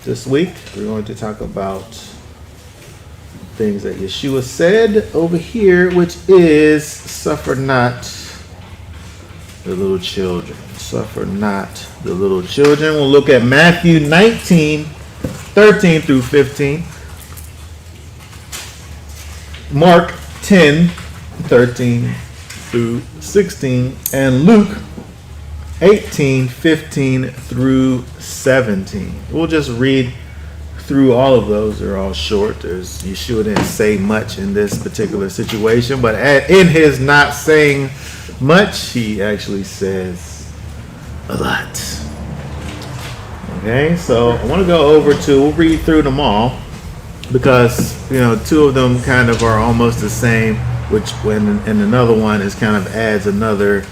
This week, we're going to talk about things that Yeshua said over here, which is suffer not the little children. Suffer not the little children. We'll look at Matthew 19, 13 through 15. Mark 10, 13 through 16. And Luke 18, 15 through 17. We'll just read through all of those. They're all short. Yeshua didn't say much in this particular situation, but in his not saying much, he actually says a lot. Okay, so I want to go over to, we'll read through them all because, two of them kind of are almost the same, and another one is kind of adds another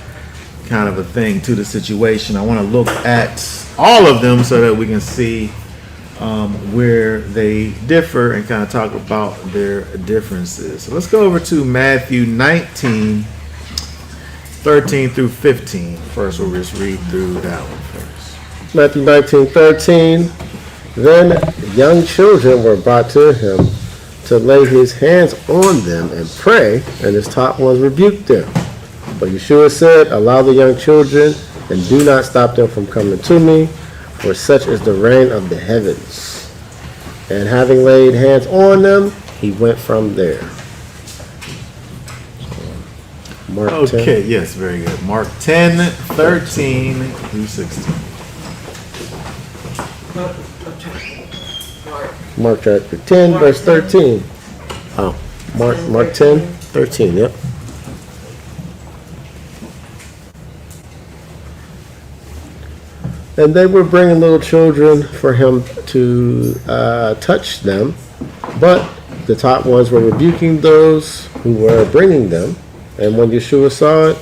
kind of a thing to the situation. I want to look at all of them so that we can see where they differ and kind of talk about their differences. So let's go over to Matthew 19, 13 through 15. First, we'll just read through that one first. Matthew 19, 13. Then young children were brought to him to lay his hands on them and pray, and his taught ones rebuked them. But Yeshua said, allow the young children and do not stop them from coming to me, for such is the reign of the heavens. And having laid hands on them, he went from there. Mark 10. Okay, yes, very good. Mark 10, 13 through 16. Mark chapter 10, verse 13. Oh, Mark 10, 13, yep. And they were bringing little children for him to touch them, but the top ones were rebuking those who were bringing them. And when Yeshua saw it,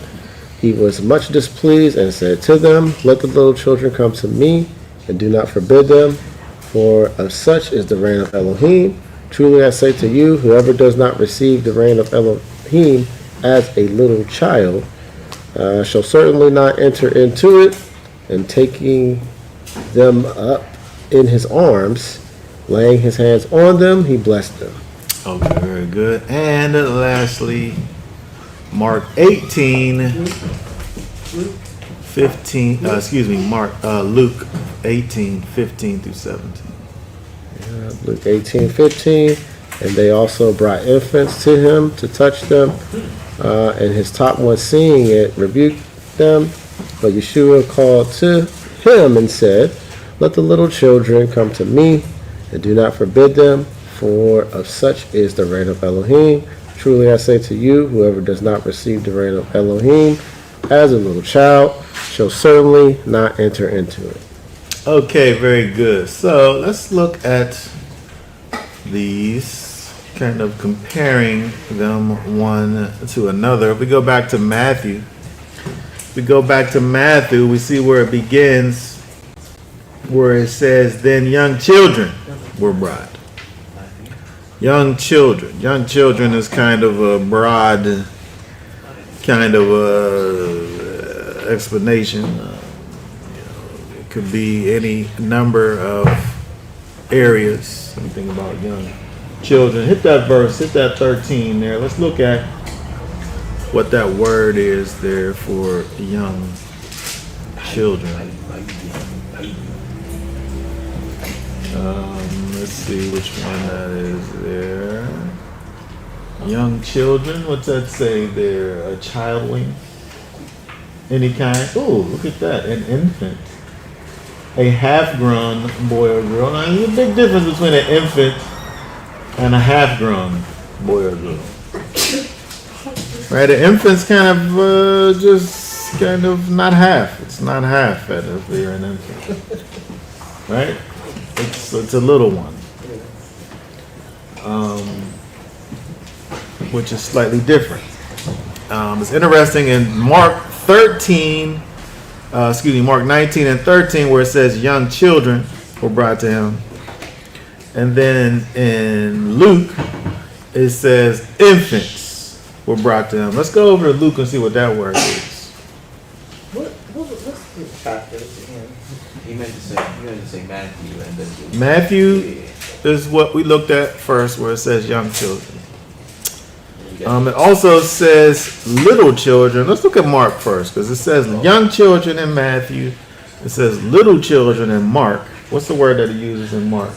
he was much displeased and said to them, let the little children come to me, and do not forbid them, for of such is the reign of Elohim. Truly I say to you, whoever does not receive the reign of Elohim as a little child shall certainly not enter into it. And taking them up in his arms, laying his hands on them, he blessed them. Okay, very good. And lastly, Mark 18, 15, Luke 18, 15 through 17. Luke 18, 15. And they also brought infants to him to touch them. And his top one, seeing it, rebuked them. But Yeshua called to him and said, let the little children come to me, and do not forbid them, for of such is the reign of Elohim. Truly I say to you, whoever does not receive the reign of Elohim as a little child shall certainly not enter into it. Okay, very good. So let's look at these, kind of comparing them one to another. If we go back to Matthew, we see where it begins, where it says, then young children were brought. Young children is kind of a broad kind of explanation. It could be any number of areas. Something about young children. Hit that verse, hit that 13 there. Let's look at what that word is there for young children. Let's see which one that is there. Young children, what's that say there? A childling? Any kind? Oh, look at that. An infant. A half-grown boy or girl. Now, there's a big difference between an infant and a half-grown boy or girl. Right, an infant's kind of just kind of not half. It's not half if they're an infant, right? It's a little one, which is slightly different. It's interesting in Mark 19 and 13, where it says young children were brought to him, and then in Luke it says infants were brought to him. Let's go over to Luke and see what that word is. What's the chapter again? He meant to say say Matthew and then Matthew is what we looked at first, where it says young children. It also says little children. Let's look at Mark first, because it says young children in Matthew. It says little children in Mark. What's the word that he uses in Mark?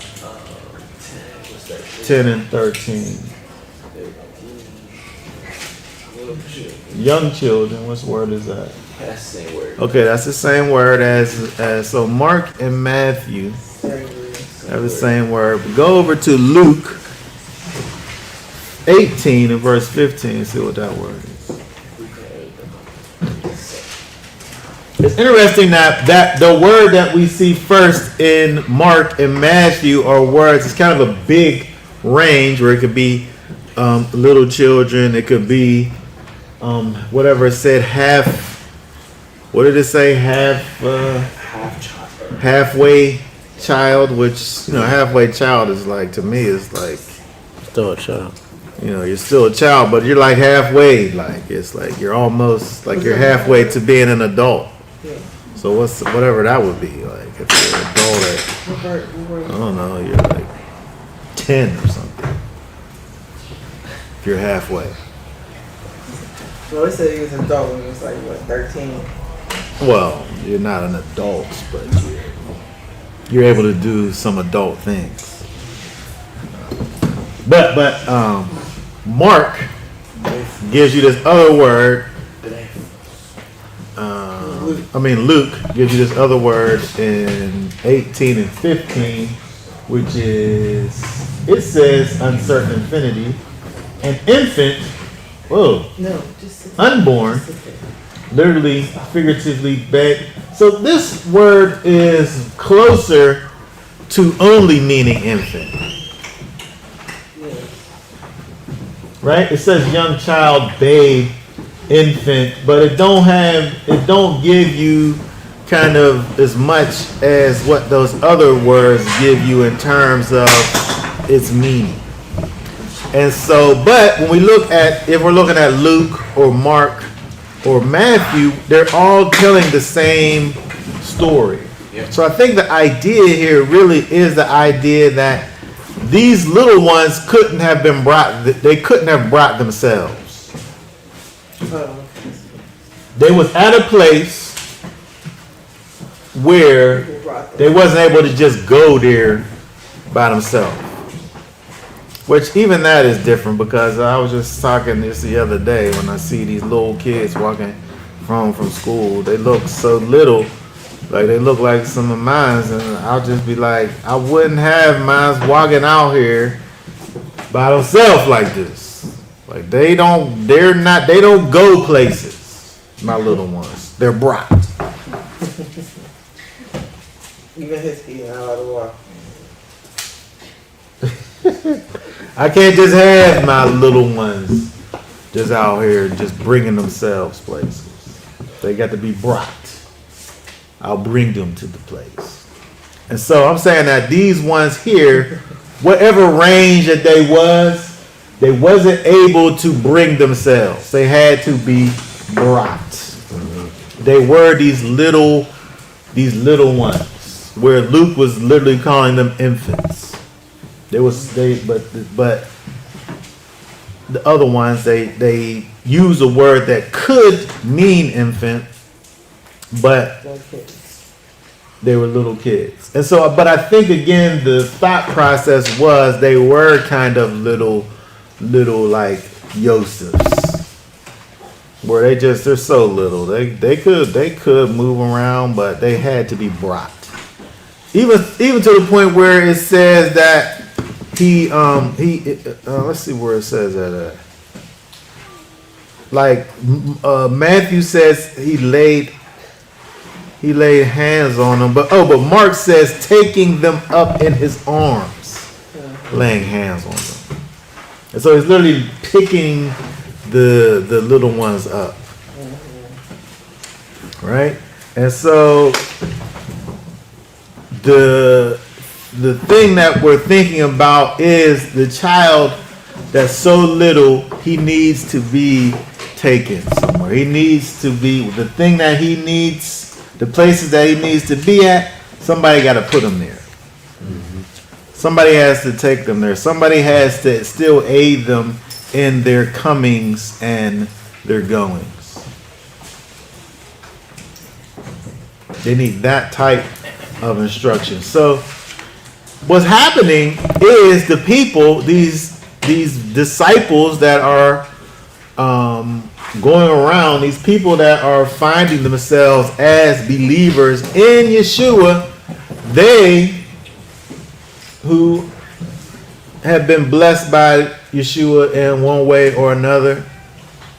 10 and 13. Young children. What's the word is that? That's the same word. Okay, that's the same word as so Mark and Matthew have the same word. But go over to Luke 18 and verse 15 and see what that word is. It's interesting that the word that we see first in Mark and Matthew are words. It's kind of a big range where it could be little children. It could be whatever it said, half. What did it say? Halfway child, which, halfway child is like, to me, is like, Still a child. you're still a child, but you're like halfway. Like, it's like you're almost like you're halfway to being an adult. So whatever that would be, like if you're an adult at, I don't know, you're like 10 or something. If you're halfway. Well, they said he was an adult when he was like, what, 13? Well, you're not an adult, but you're able to do some adult things. But Mark gives you this other word. Luke gives you this other word in 18 and 15, which is, it says uncertain infinity, an infant, unborn, literally, figuratively, babe. So this word is closer to only meaning infant. Right? It says young child, babe, infant, but it don't give you kind of as much as what those other words give you in terms of its meaning. And so, but when if we're looking at Luke or Mark or Matthew, they're all telling the same story. Yep. So I think the idea here really is the idea that these little ones couldn't have brought themselves. They was at a place where they wasn't able to just go there by themselves. Which even that is different, because I was just talking this the other day when I see these little kids walking home from school. They look so little, like they look like some of mine, and I'll just be like, I wouldn't have mine walking out here by themselves like this. Like they don't go places, my little ones. They're brought. Even his feet are out of the walk. I can't just have my little ones just out here just bringing themselves places. They got to be brought. I'll bring them to the place. And so I'm saying that these ones here, whatever range that they wasn't able to bring themselves. They had to be brought. They were these little ones, where Luke was literally calling them infants. But the other ones, they use a word that could mean infant, but they were little kids. And so, but I think again, the thought process was they were kind of little like Josephs, where they're so little. They could move around, but they had to be brought. Even to the point where it says that he let's see where it says that at. Like Matthew says he laid hands on them, but Mark says taking them up in his arms, laying hands on them. And so he's literally picking the little ones up. Right? And so the thing that we're thinking about is the child that's so little, he needs to be taken somewhere. He needs to be, the thing that he needs, the places that he needs to be at, somebody got to put them there. Somebody has to take them there. Somebody has to still aid them in their comings and their goings. They need that type of instruction. So what's happening is the people, these disciples that are going around, these people that are finding themselves as believers in Yeshua, they who have been blessed by Yeshua in one way or another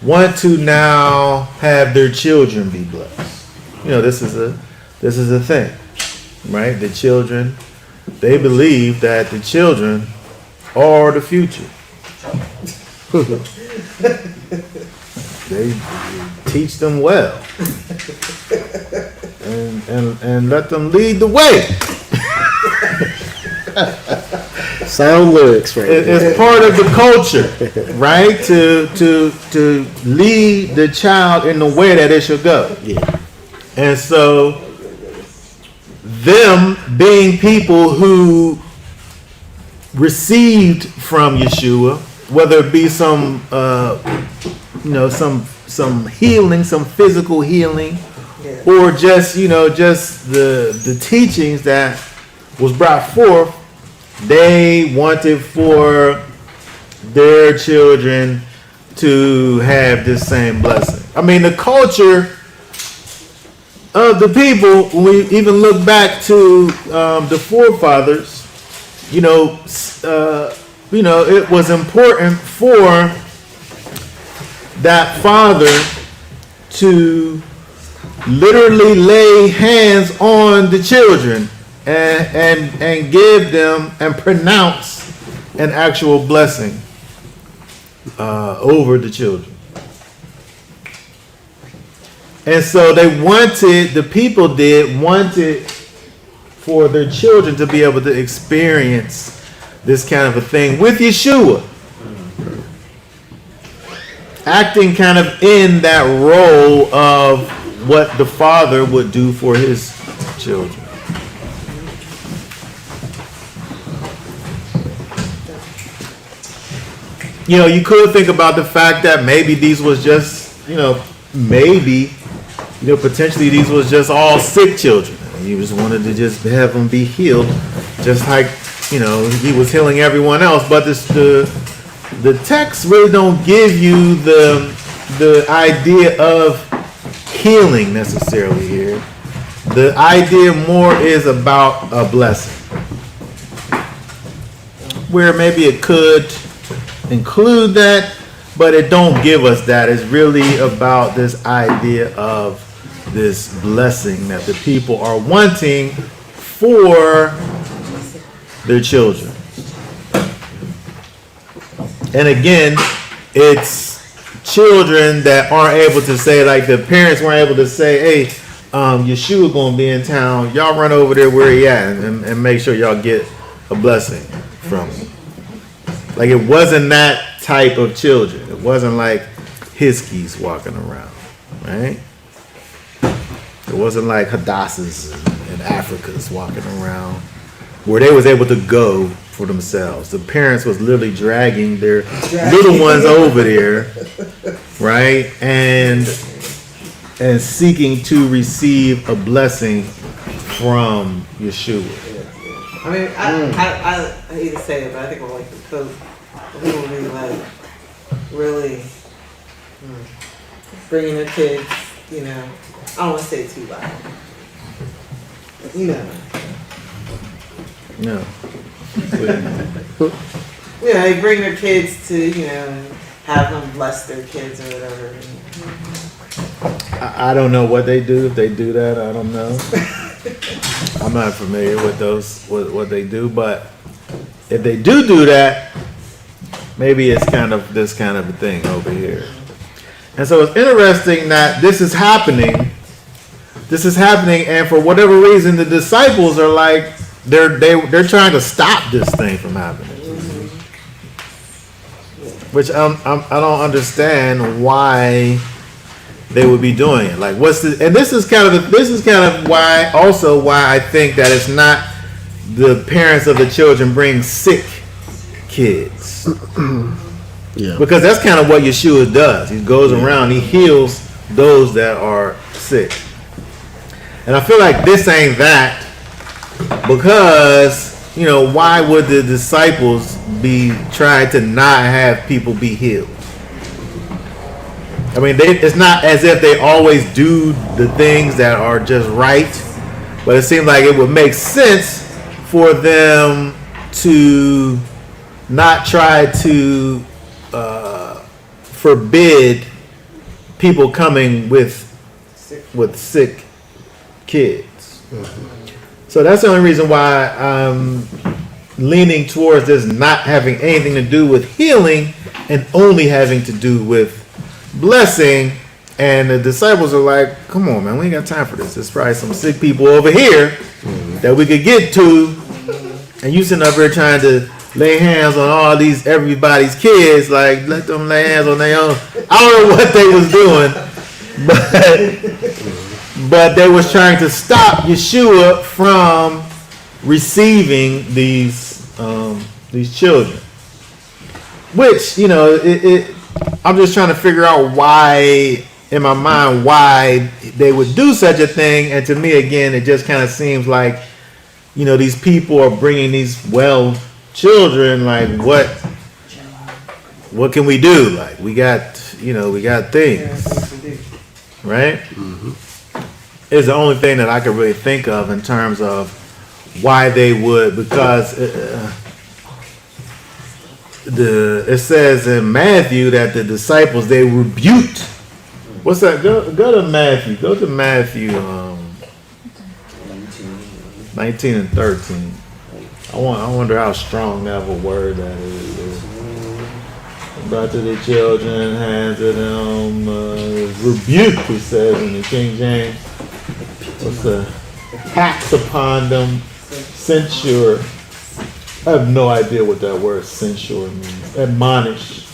want to now have their children be blessed. You know, this is a thing, right? The children, they believe that the children are the future. They teach them well and let them lead the way. Sound lyrics, right? It's part of the culture, right? To lead the child in the way that it should go. Yeah. And so, them being people who received from Yeshua, whether it be some healing, some physical healing, Yeah. or just the teachings that was brought forth, they wanted for their children to have this same blessing. I mean, the culture of the people, when we even look back to the forefathers, it was important for that father to literally lay hands on the children and give them and pronounce an actual blessing over the children. And so the people wanted for their children to be able to experience this kind of a thing with Yeshua, acting kind of in that role of what the father would do for his children. You could think about the fact that maybe these was just, potentially these was just all sick children. He just wanted to just have them be healed, just like, he was healing everyone else. But the text really don't give you the idea of healing necessarily here. The idea more is about a blessing, where maybe it could include that, but it don't give us that. It's really about this idea of this blessing that the people are wanting for their children. And again, it's children that aren't able to say, like the parents weren't able to say, hey, Yeshua gonna be in town, y'all run over there where he at and make sure y'all get a blessing from him. Like, it wasn't that type of children. It wasn't like Hiskies walking around, right? It wasn't like Hadassahs and Africas walking around where they was able to go for themselves. The parents was literally dragging their little ones over there, right? And seeking to receive a blessing from Yeshua. I mean, I hate to say it, but I think I'm like the Pope. People really bringing their kids, I don't want to say it too loud. No. They bring their kids to, have them bless their kids or whatever. I don't know what they do. If they do that, I don't know. I'm not familiar with what they do, but if they do that, maybe it's kind of this kind of a thing over here. And so it's interesting that this is happening. This is happening, and for whatever reason, the disciples are like they're trying to stop this thing from happening. Which I don't understand why they would be doing it. Like, what's the? And this is kind of why I think that it's not the parents of the children bring sick kids. Yeah. Because that's kind of what Yeshua does. He goes around, he heals those that are sick. And I feel like this ain't that, because, why would the disciples be trying to not have people be healed? I mean, it's not as if they always do the things that are just right, but it seems like it would make sense for them to not try to forbid people coming with sick kids. So that's the only reason why I'm leaning towards this not having anything to do with healing and only having to do with blessing. And the disciples are like, come on, man, we ain't got time for this. There's probably some sick people over here that we could get to, and you sitting up here trying to lay hands on everybody's kids. Like, let them lay hands on their own. I don't know what they was doing, but they was trying to stop Yeshua from receiving these children. Which, I'm just trying to figure out why, in my mind, why they would do such a thing. And to me, again, it just kind of seems like, these people are bringing these children. Like, what can we do? Like, we got things, right? Mm-hmm. It's the only thing that I could really think of in terms of why they would, because it says in Matthew that the disciples, they rebuked. What's that? Go to Matthew. Go to Matthew 19 and 13. I wonder how strong of a word that is. Brought to the children, hands to them, rebuke, it says in the King James. What's the tax upon them, censure. I have no idea what that word censure means. Admonish.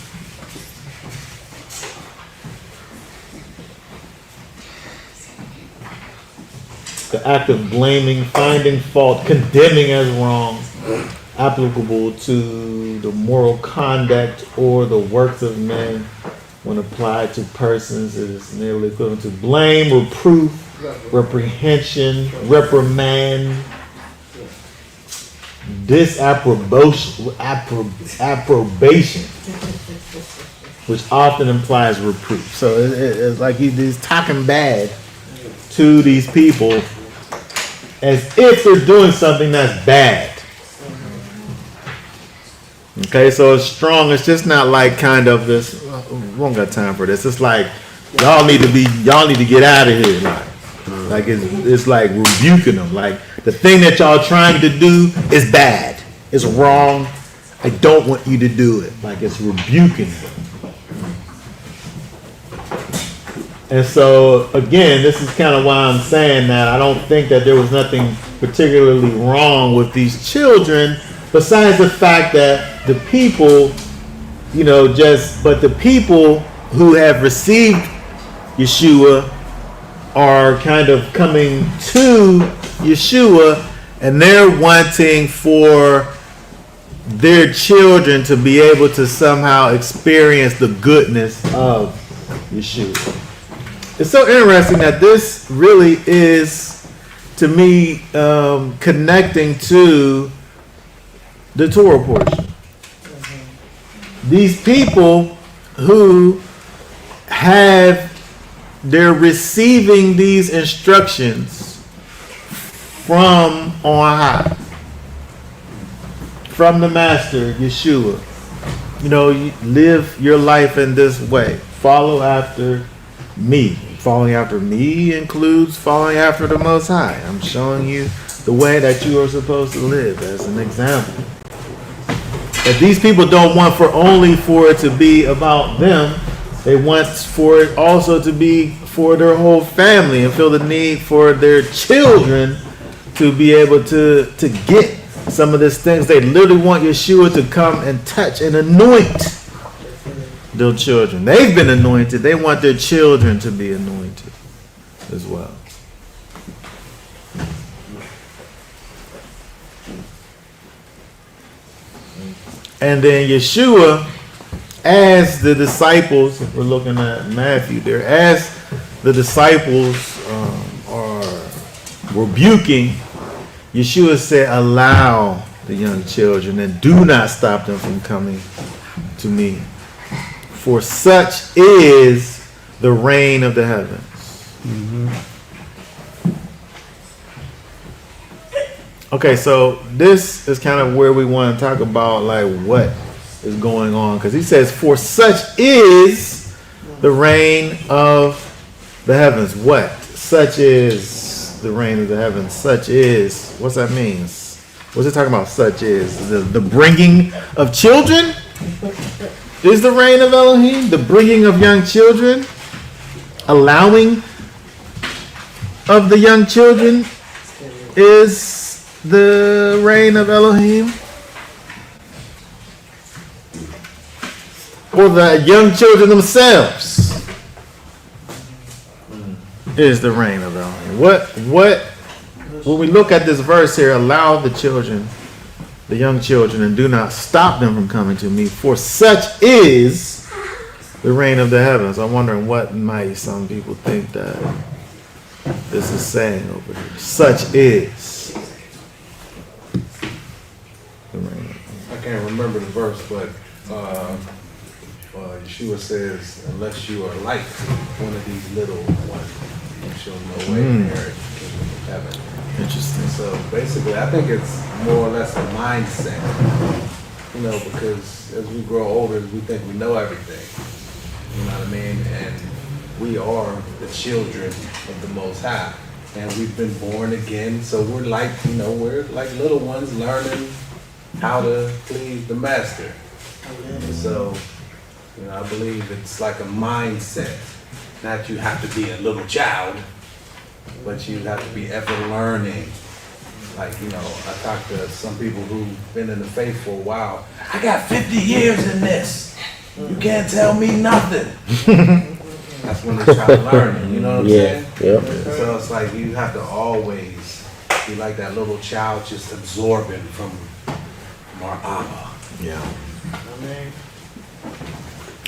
The act of blaming, finding fault, condemning as wrong, applicable to the moral conduct or the works of men when applied to persons. It is nearly equivalent to blame, reproof, reprehension, reprimand, approbation, which often implies reproof. So it's like he's talking bad to these people as if they're doing something that's bad. Okay, so it's strong. It's just not like kind of this. We don't got time for this. It's like y'all need to get out of here. Like it's like rebuking them. Like, the thing that y'all trying to do is bad. It's wrong. I don't want you to do it. Like, it's rebuking them. And so, again, this is kind of why I'm saying that I don't think that there was nothing particularly wrong with these children, besides the fact that the people, but the people who have received Yeshua are kind of coming to Yeshua, and they're wanting for their children to be able to somehow experience the goodness of Yeshua. It's so interesting that this really is, to me, connecting to the Torah portion. These people who they're receiving these instructions from on high, from the Master, Yeshua. You live your life in this way. Follow after me. Following after me includes following after the Most High. I'm showing you the way that you are supposed to live as an example. If these people don't want only for it to be about them, they want for it also to be for their whole family, and feel the need for their children to be able to get some of these things. They literally want Yeshua to come and touch and anoint their children. They've been anointed. They want their children to be anointed as well. And then Yeshua, as the disciples, if we're looking at Matthew there, as the disciples are rebuking, Yeshua said, allow the young children and do not stop them from coming to me. For such is the reign of the heavens. Okay, so this is kind of where we want to talk about like what is going on. Because he says, for such is the reign of the heavens. What? Such is the reign of the heavens. Such is, what's that mean? What's it talking about? Such is the bringing of children? Is the reign of Elohim the bringing of young children? Allowing of the young children is the reign of Elohim? Or the young children themselves is the reign of Elohim? When we look at this verse here, allow the children, the young children, and do not stop them from coming to me, for such is the reign of the heavens. I'm wondering what might some people think that this is saying over here. Such is the reign. I can't remember the verse, but Yeshua says, unless you are like one of these little ones, you shall no way inherit the kingdom of heaven. Interesting. So basically, I think it's more or less a mindset, because as we grow older, we think we know everything. You know what I mean? And we are the children of the Most High, and we've been born again. So we're like, we're like little ones learning how to please the Master. So, I believe it's like a mindset. Not you have to be a little child, but you have to be ever learning. Like, I talk to some people who've been in the faith for a while. I got 50 years in this. You can't tell me nothing. That's when they try to learn it, you know what I'm saying? Yeah. So it's like you have to always be like that little child just absorbing from our Abba. Yeah.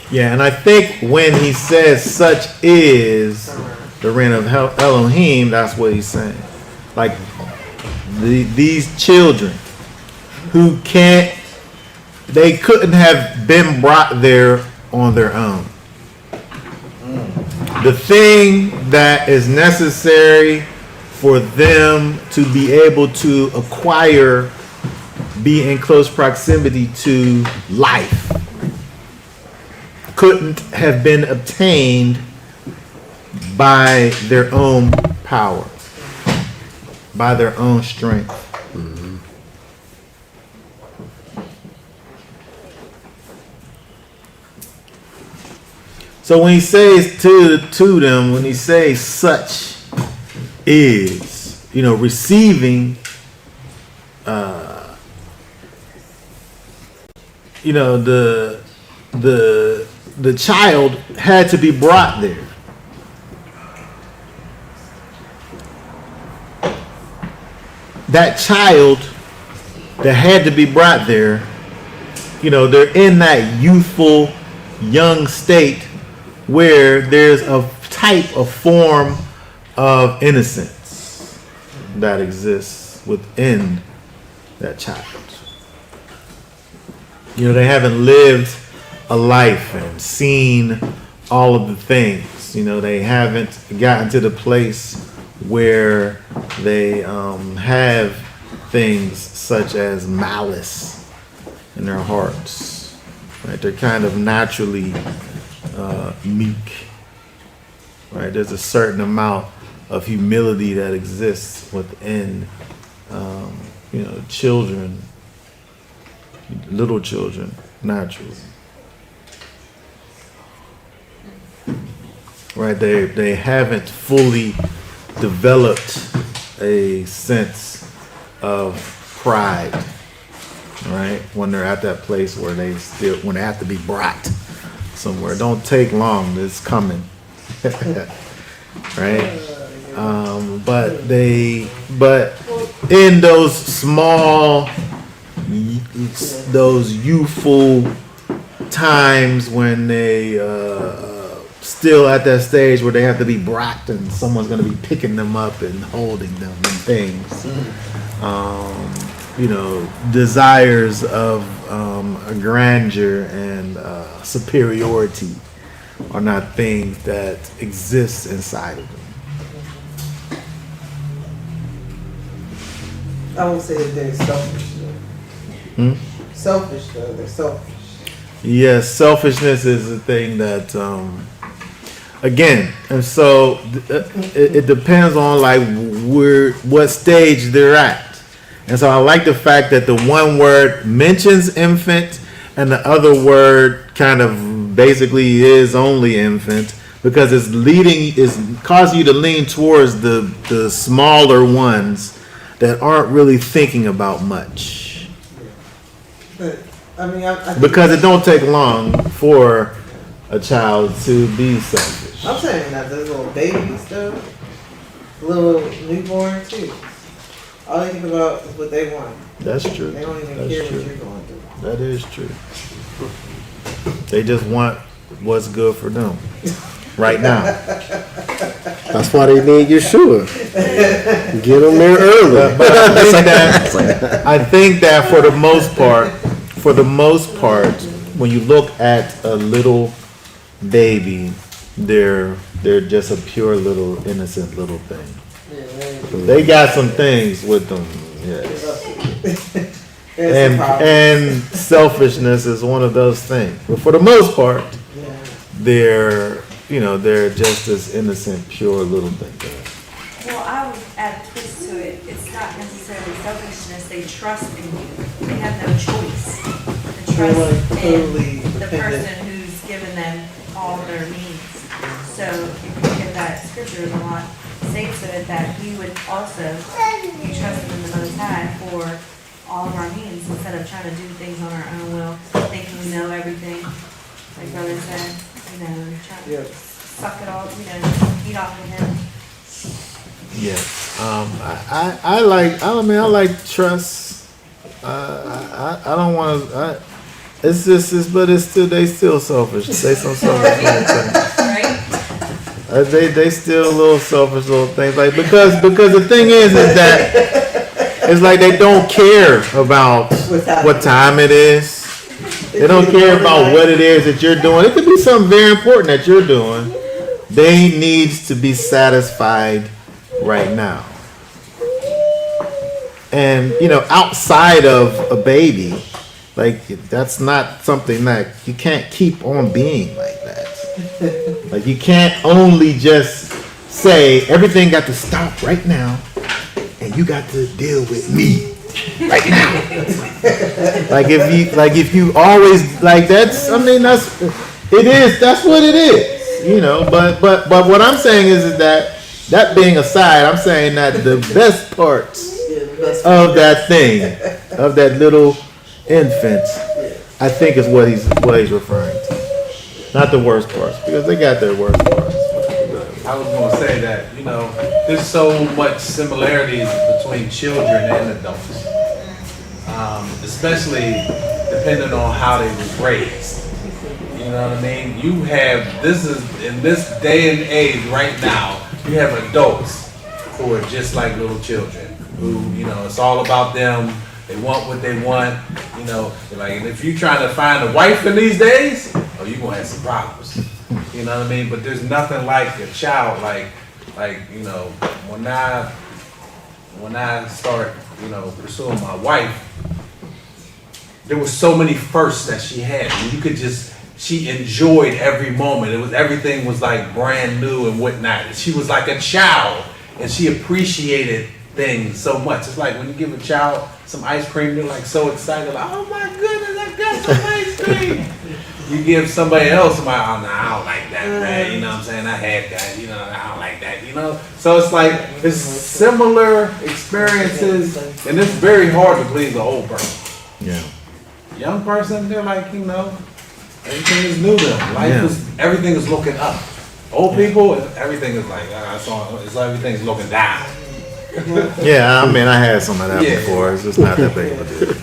Yeah, and I think when he says such is the reign of Elohim, that's what he's saying. Like these children who they couldn't have been brought there on their own. The thing that is necessary for them to be able to acquire, be in close proximity to life, couldn't have been obtained by their own power, by their own strength. Mm-hmm. So when he says to them, when he says such is, receiving, the child had to be brought there. That child that had to be brought there, they're in that youthful, young state where there's a type of form of innocence that exists within that child. They haven't lived a life and seen all of the things. They haven't gotten to the place where they have things such as malice in their hearts. Right? They're kind of naturally meek. Right? There's a certain amount of humility that exists within children, little children, naturally. Right? They haven't fully developed a sense of pride, right? When they're at that place where when they have to be brought somewhere. Don't take long. It's coming. Right? But in those small, those youthful times when they still at that stage where they have to be brought and someone's going to be picking them up and holding them and things. Desires of a grandeur and superiority are not things that exist inside of them. I won't say that they're selfish though. Selfish though, they're selfish. Yes, selfishness is a thing that, again, and so it depends on like what stage they're at. And so I like the fact that the one word mentions infant and the other word kind of basically is only infant, because it's causing you to lean towards the smaller ones that aren't really thinking about much. But I mean, I think Because it don't take long for a child to be selfish. I'm saying that those little babies though, little newborn too. All they think about is what they want. That's true. They don't even That's care true. what you're going through. That is true. They just want what's good for them right now. That's why they need Yeshua. Get them there early. But I think that for the most part, when you look at a little baby, they're just a pure little innocent little thing. They got some things with them, yes. And selfishness is one of those things. But for the most part, they're just as innocent, pure little things. Well, I would add a twist to it. It's not necessarily selfishness. They trust in you. They have no choice. They trust totally in the dependent. person who's given them all their needs. So if you look at that scripture, there's a lot says to it that we would also be trusting in the Most High for all of our needs instead of trying to do things on our own will, thinking we know everything. Like Brother said, trying to suck it all, eat off of him. Yes. I like trust. I don't want to. It's just, but it's still, they still selfish. They so selfish little things. Right? They still little selfish little things. Like because the thing is that it's like they don't care about what time it is. They don't care about what it is that you're doing. It could be something very important that you're doing. They needs to be satisfied right now. And outside of a baby, like that's not something that you can't keep on being like that. Like you can't only just say everything got to stop right now and you got to deal with me right now. like if you always like that's what it is. But what I'm saying is that being aside, I'm saying that the best parts of that thing, of that little infant, I think is what he's referring to. Not the worst parts, because they got their worst parts. I was gonna say that, there's so much similarities between children and adults. Especially depending on how they was raised. You know what I mean? In this day and age right now, you have adults who are just like little children. Who, it's all about them. They want what they want. And if you're trying to find a wife in these days, you're gonna have some problems. You know what I mean? But there's nothing like a child, when I start, pursuing my wife, there was so many firsts that she had. And she enjoyed every moment. Everything was like brand new and whatnot. She was like a child, and she appreciated things so much. It's like when you give a child some ice cream, they're like so excited, like, oh my goodness, I got some ice cream. You give somebody else some, I don't like that, man. You know what I'm saying? I had that, I don't like that, So it's like, it's similar experiences, and it's very hard to please the old person. Yeah. Young person, they're like, Everything is new to them. Yeah. Everything is looking up. Old people, everything is like, everything's looking down. Yeah, I mean, I had some of that Yeah. before. It's just not that big of a deal.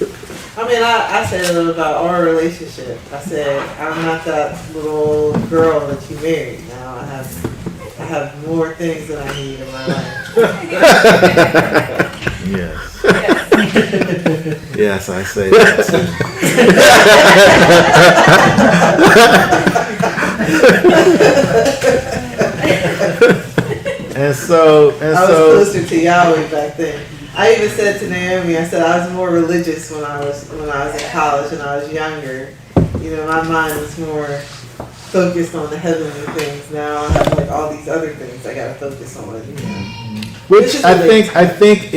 I mean, I said a little about our relationship. I said, I'm not that little girl that you married now. I have more things that I need in my life. Yes. Yes, I say that too. And so, I was closer to Yahweh back then. I even said to Naomi, I said I was more religious when I was in college and I was younger. You know, my mind was more focused on the heavenly things. Now I have like all these other things I gotta focus on. You know. which I think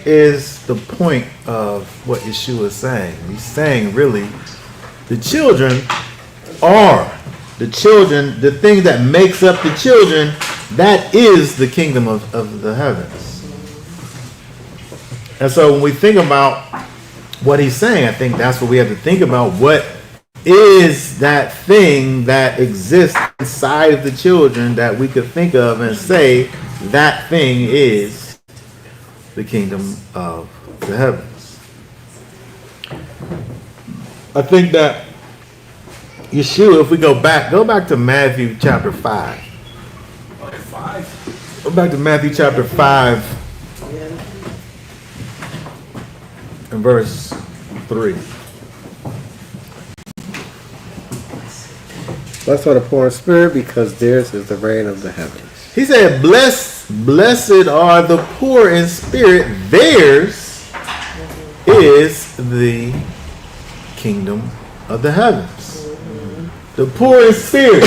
is the point of what Yeshua is saying. He's saying really, the children, the thing that makes up the children, that is the kingdom of the heavens. And so when we think about what he's saying, I think that's what we have to think about. What is that thing that exists inside of the children that we could think of and say that thing is the kingdom of the heavens? I think that Yeshua, if we go back to Matthew chapter 5. Okay, 5. Go back to Matthew chapter 5 and verse 3. Blessed are the poor in spirit, because theirs is the reign of the heavens. He said, blessed are the poor in spirit, theirs is the kingdom of the heavens. The poor in spirit.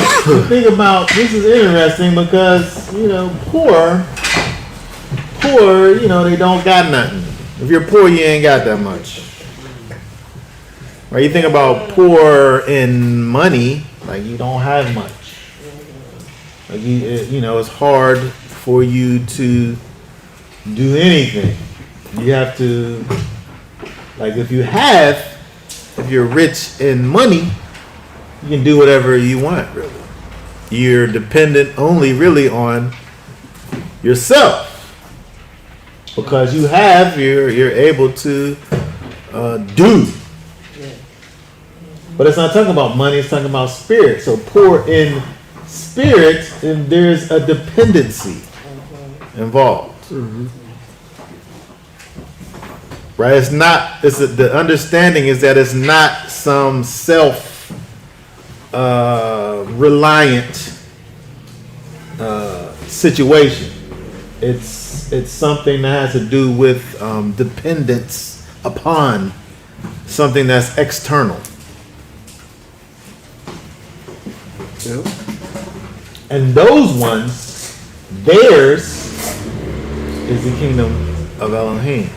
Think about, this is interesting because, poor, they don't got nothing. If you're poor, you ain't got that much. Right? You think about poor in money, like you don't have much. Like it's hard for you to do anything. You have to, like if you're rich in money, you can do whatever you want, really. You're dependent only really on yourself. Because you're able to do. But it's not talking about money, it's talking about spirit. So poor in spirit, and there's a dependency involved. Mm-hmm. Right? The understanding is that it's not some self-reliant situation. It's something that has to do with dependence upon something that's external. Yep. And those ones, theirs is the kingdom of Elohim.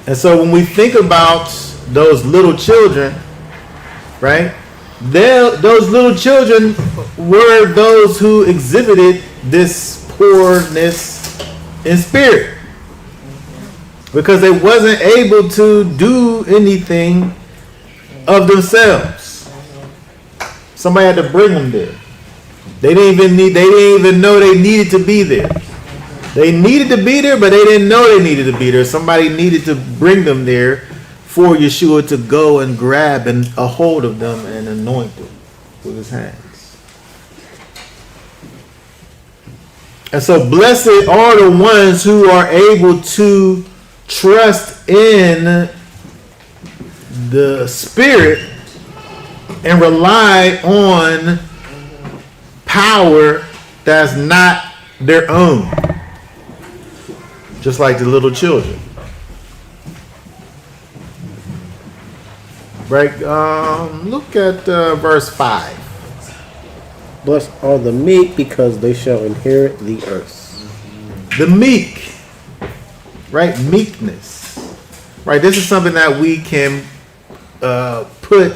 And so when we think about those little children, right? Those little children were those who exhibited this poorness in spirit, because they wasn't able to do anything of themselves. Somebody had to bring them there. They didn't even know they needed to be there. They needed to be there, but they didn't know they needed to be there. Somebody needed to bring them there for Yeshua to go and grab a hold of them and anoint them with his hands. And so blessed are the ones who are able to trust in the Spirit and rely on power that's not their own. Just like the little children. Right? Look at verse 5. Blessed are the meek, because they shall inherit the earth. The meek. Right? Meekness. Right? This is something that we can put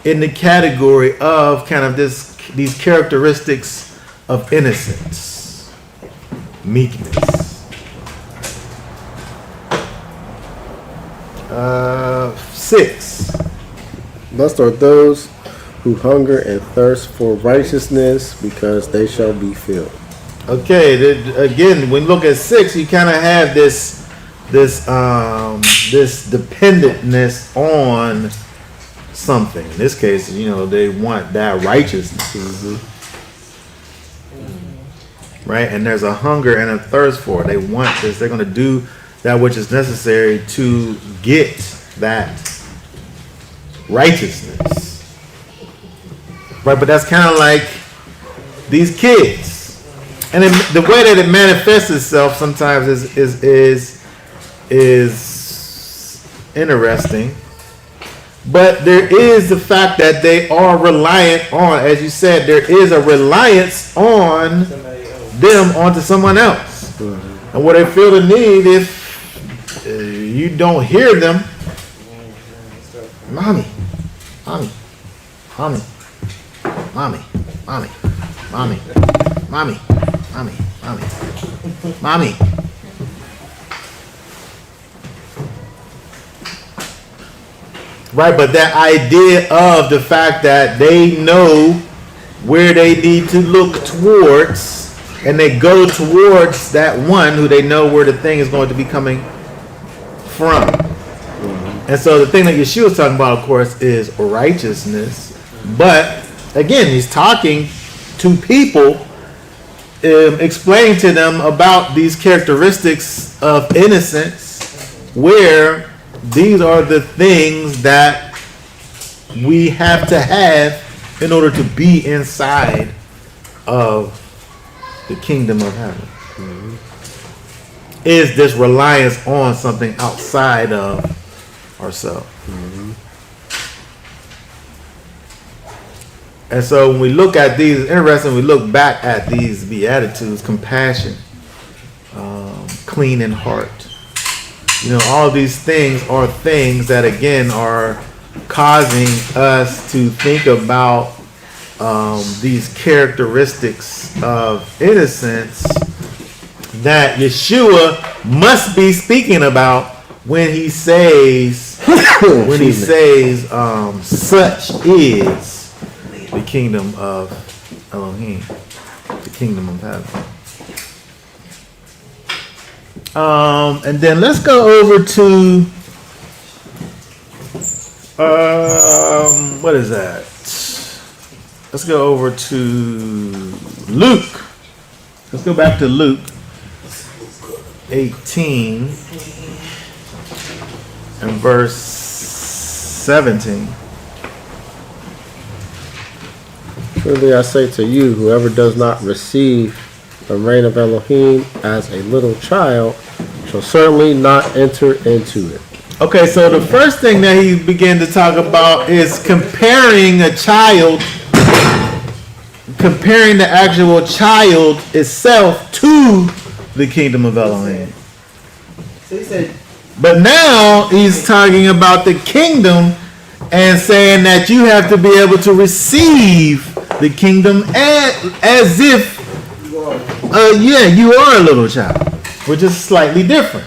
in the category of kind of these characteristics of innocence. Meekness. 6. Blessed are those who hunger and thirst for righteousness, because they shall be filled. Okay, again, when you look at 6, you kind of have this dependentness on something. In this case, they want that righteousness, right? And there's a hunger and a thirst for it. They want this. They're going to do that which is necessary to get that righteousness, right? But that's kind of like these kids, and the way that it manifests itself sometimes is interesting. But there is the fact that they are reliant on, as you said, there is a reliance on them onto someone else. And what they feel the need, if you don't hear them, mommy, mommy, mommy, mommy, mommy, mommy, mommy, mommy, mommy, mommy. Right, but that idea of the fact that they know where they need to look towards, and they go towards that one who they know where the thing is going to be coming from. And so the thing that Yeshua is talking about, of course, is righteousness. But again, he's talking to people, explaining to them about these characteristics of innocence, where these are the things that we have to have in order to be inside of the kingdom of heaven. Is this reliance on something outside of ourselves. And so when we look at these, it's interesting, we look back at these Beatitudes: compassion, clean in heart. All these things are things that, again, are causing us to think about these characteristics of innocence that Yeshua must be speaking about when he says, such is the kingdom of Elohim, the kingdom of heaven. And then let's go over to what is that? Let's go over to Luke. Let's go back to Luke 18 and verse 17. Truly I say to you, whoever does not receive the reign of Elohim as a little child shall certainly not enter into it. Okay, so the first thing that he began to talk about is comparing the actual child itself to the kingdom of Elohim. So he said, but now he's talking about the kingdom and saying that you have to be able to receive the kingdom as if, you are a little child, which is slightly different.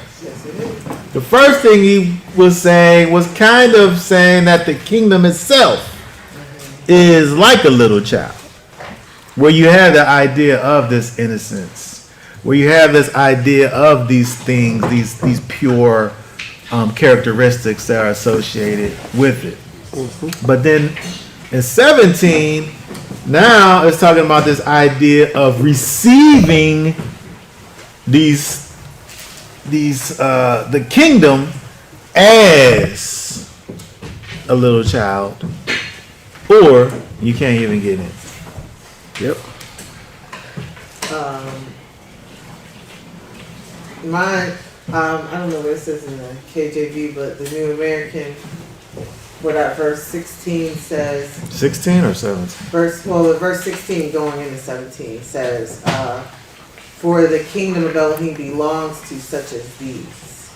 The first thing he was saying was kind of saying that the kingdom itself is like a little child, where you have the idea of this innocence, where you have this idea of these things, these pure characteristics that are associated with it. But then in 17, now it's talking about this idea of receiving the kingdom as a little child, or you can't even get in. Yep. I don't know what it says in the KJV, but the New American, where that verse 16 says, 16 or 17? verse 16 going into 17 says, for the kingdom of Elohim belongs to such as these.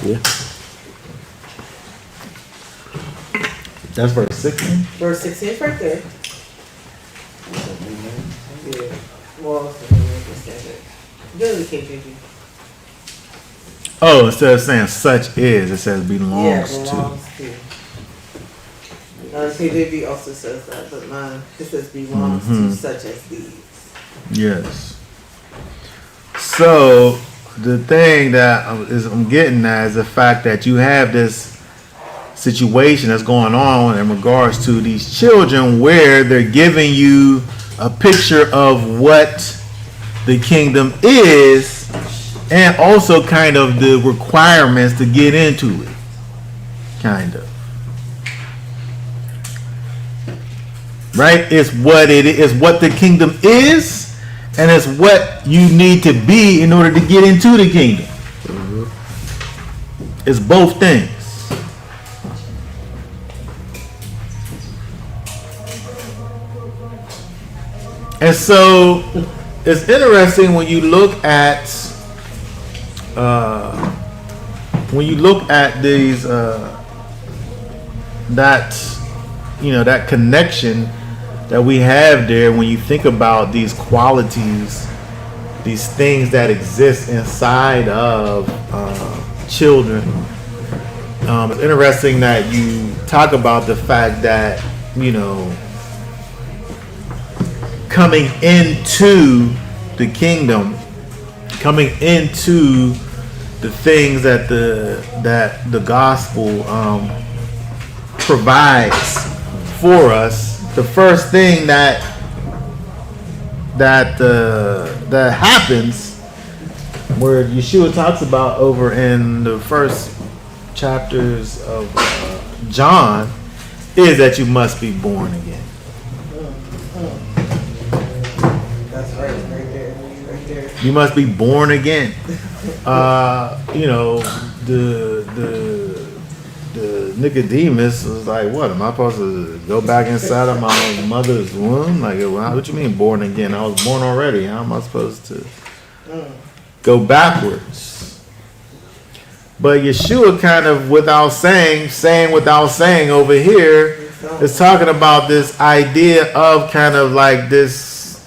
Yeah. That's verse 16. Verse 16 is right there. Yeah. Well, go to the KJV. Oh, instead of saying such is, it says belongs to. belongs to. KJV also says that, but mine, it says belongs to such as these. Yes. So the thing that I'm getting at is the fact that you have this situation that's going on in regards to these children, where they're giving you a picture of what the kingdom is, and also kind of the requirements to get into it. Kind of. Right? It's what it is, what the kingdom is, and it's what you need to be in order to get into the kingdom. It's both things. And so it's interesting when you look at these that connection that we have there, when you think about these qualities, these things that exist inside of children. It's interesting that you talk about the fact that, coming into the kingdom, coming into the things that the gospel provides for us. The first thing that happens, where Yeshua talks about over in the first chapters of John, is that you must be born again. That's right there. You must be born again. The Nicodemus was like, what, am I supposed to go back inside of my mother's womb? Like, what you mean born again? I was born already. How am I supposed to go backwards? But Yeshua kind of, without saying without saying over here, is talking about this idea of kind of like this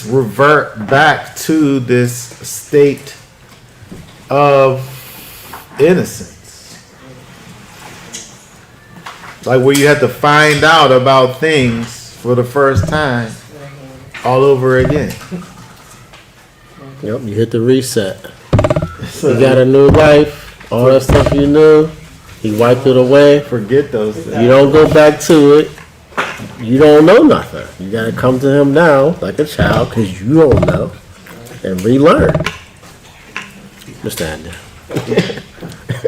revert back to this state of innocence. Like where you have to find out about things for the first time all over again. Yep, you hit the reset. You got a new life. All that stuff you knew, he wiped it away. Forget those things. You don't go back to it. You don't know nothing. You got to come to him now like a child, because you don't know, and relearn. Mr. Andy.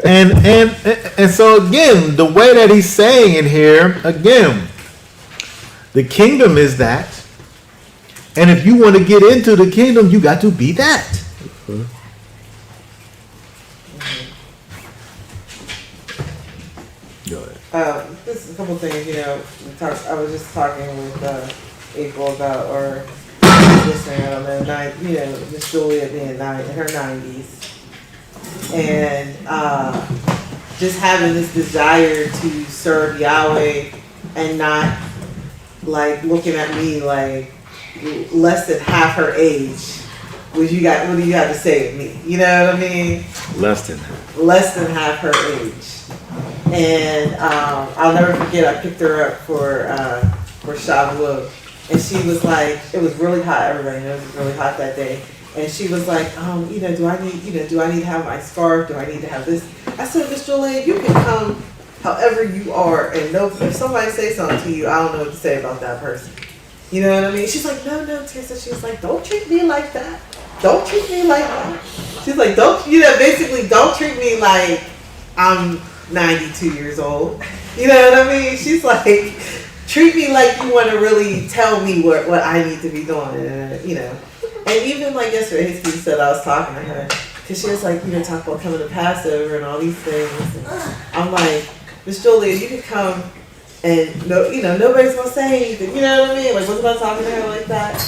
And so again, the way that he's saying it here, again, the kingdom is that. And if you want to get into the kingdom, you got to be that. Mm-hmm. Go ahead. Just a couple things, I was just talking with April about, or listening, I don't know, Miss Julia being in her 90s. And just having this desire to serve Yahweh and not like looking at me like less than half her age. What do you got to say to me? You know what I mean? Less than half her age. And I'll never forget, I picked her up for Shavuot, and she was like, it was really hot, everybody knows it was really hot that day. And she was like, do I need to have my scarf? Do I need to have this? I said, Miss Julie, you can come however you are, and if somebody say something to you, I don't know what to say about that person. You know what I mean? She's like, no, Tessa. She's like, don't treat me like that. Don't treat me like that. She's like, basically don't treat me like I'm 92 years old. You know what I mean? She's like, treat me like you want to really tell me what I need to be doing, And even like yesterday, Steve said, I was talking to her, because she was like, talk about coming to Passover and all these things. And I'm like, Miss Julia, you could come and nobody's gonna say anything. You know what I mean? Like, wasn't I talking to her like that?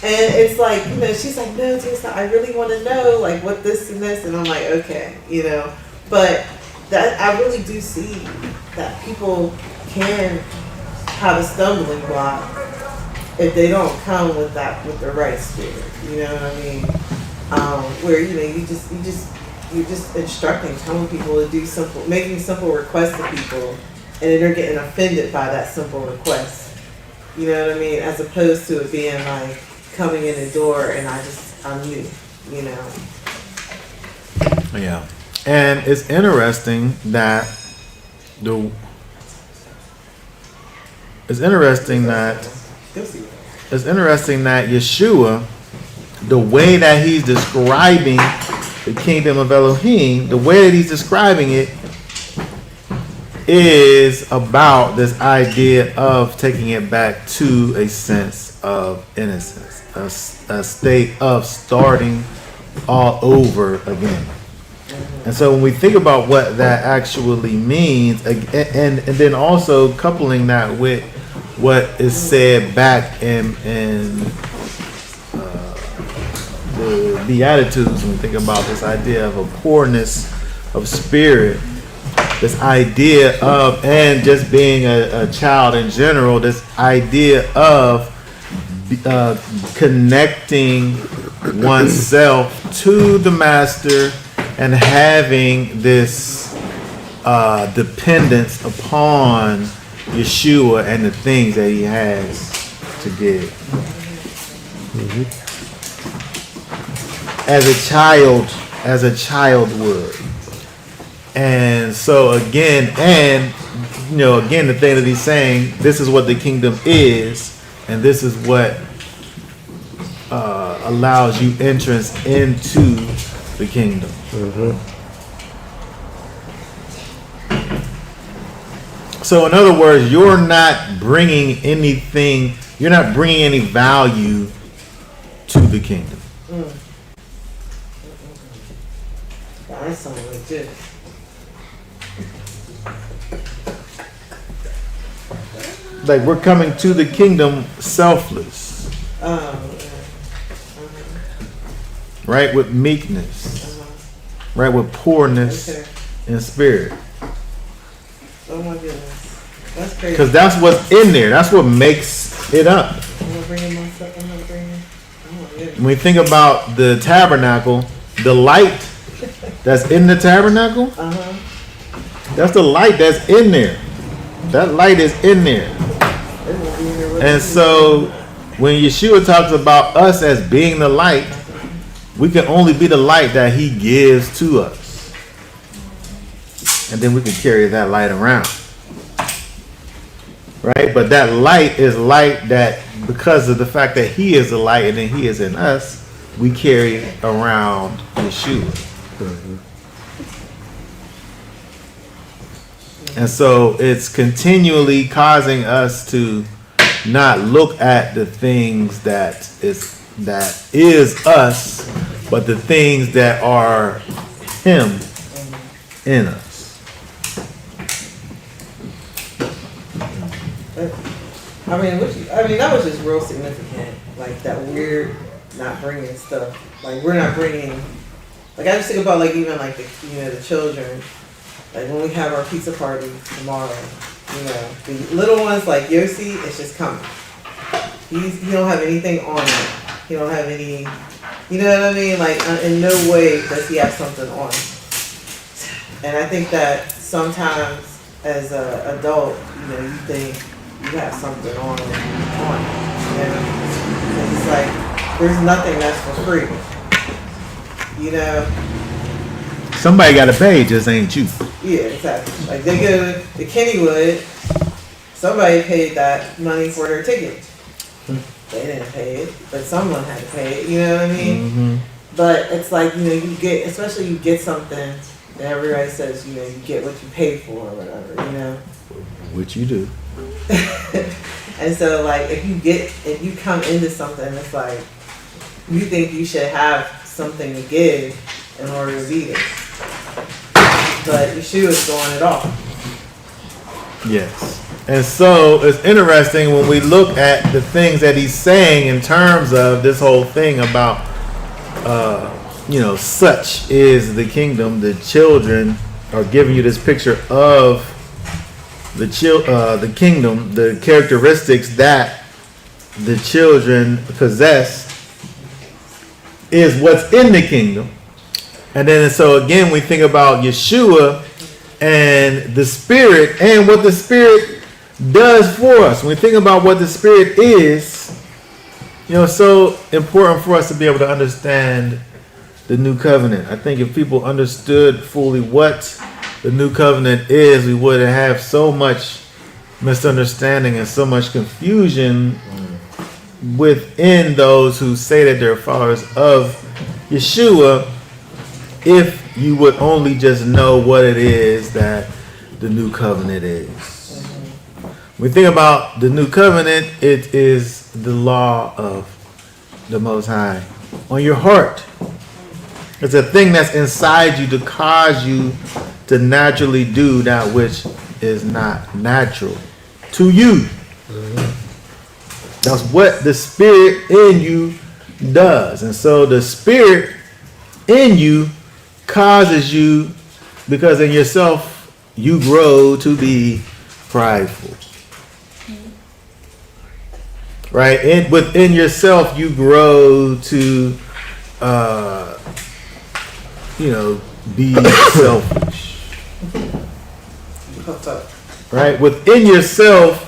And it's like, she's like, no, Tessa, I really want to know like what this and this, and I'm like, okay, But that I really do see that people can have a stumbling block if they don't come with the right spirit. You know what I mean? where you're just instructing, telling people to do making simple requests to people, and then they're getting offended by that simple request. You know what I mean? As opposed to it being like coming in the door and I'm new. You know. Yeah. And it's interesting that Yeshua, the way that he's describing the kingdom of Elohim, the way that he's describing it is about this idea of taking it back to a sense of innocence, a state of starting all over again. And so when we think about what that actually means, and then also coupling that with what is said back in the Beatitudes, when we think about this idea of a poorness of spirit, this idea of, and just being a child in general, this idea of connecting oneself to the master and having this dependence upon Yeshua and the things that he has to give. As a child would. And so again, the thing that he's saying, this is what the kingdom is, and this is what allows you entrance into the kingdom. So in other words, you're not bringing any value to the kingdom. That's something legit. Like we're coming to the kingdom selfless, right? With meekness, right? With poorness in spirit. Oh my goodness, that's crazy. Because that's what's in there. That's what makes it up. I'm not bringing myself. Oh my goodness. When we think about the tabernacle, the light that's in the tabernacle, that's the light that's in there. That light is in there. And so when Yeshua talks about us as being the light, we can only be the light that he gives to us. And then we can carry that light around. Right? But that light is light that, because of the fact that he is the light and then he is in us, we carry around Yeshua. And so it's continually causing us to not look at the things that is us, but the things that are him in us. That was just real significant. Like that we're not bringing stuff. Like we're not bringing. Like I just think about like even like the children. Like when we have our pizza party tomorrow, the little ones like Yossi, it's just coming. He don't have anything on it. He don't have any, you know what I mean? Like in no way does he have something on. And I think that sometimes as an adult, you think you have something on. It's like there's nothing that's for free. Somebody got to pay, just ain't you. Yeah, exactly. Like they go to Kennywood, somebody paid that money for their ticket. They didn't pay it, but someone had to pay it, you know what I mean? Mm-hmm. But it's like, you get something, and everybody says, you get what you pay for or whatever, Which you do. And so like, if you come into something, it's like, you think you should have something to give in order to be there. But Yeshua's throwing it off. Yes. And so it's interesting when we look at the things that he's saying in terms of this whole thing about, such is the kingdom. The children are giving you this picture of the kingdom, the characteristics that the children possess is what's in the kingdom. And then so again, we think about Yeshua and the Spirit and what the Spirit does for us. When we think about what the Spirit is, it's so important for us to be able to understand the new covenant. I think if people understood fully what the new covenant is, we wouldn't have so much misunderstanding and so much confusion within those who say that they're followers of Yeshua, if you would only just know what it is that the new covenant is. When we think about the new covenant, it is the law of the Most High on your heart. It's a thing that's inside you to cause you to naturally do that which is not natural to you. That's what the Spirit in you does. And so the Spirit in you causes you, because in yourself you grow to be prideful. Right? Within yourself you grow to be selfish. Right? Within yourself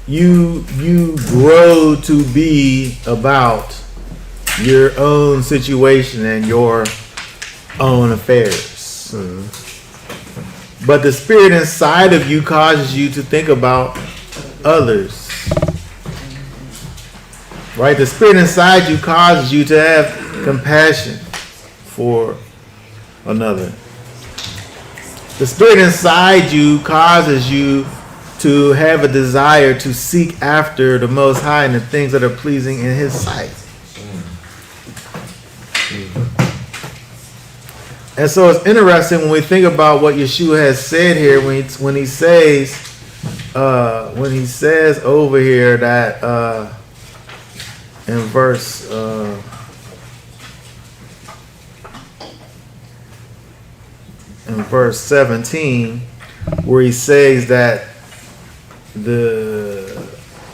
you grow to be about your own situation and your own affairs. But the Spirit inside of you causes you to think about others. Right? The Spirit inside you causes you to have compassion for another. The Spirit inside you causes you to have a desire to seek after the Most High and the things that are pleasing in His sight. And so it's interesting when we think about what Yeshua has said here, when he says over here that in verse in verse 17, where he says that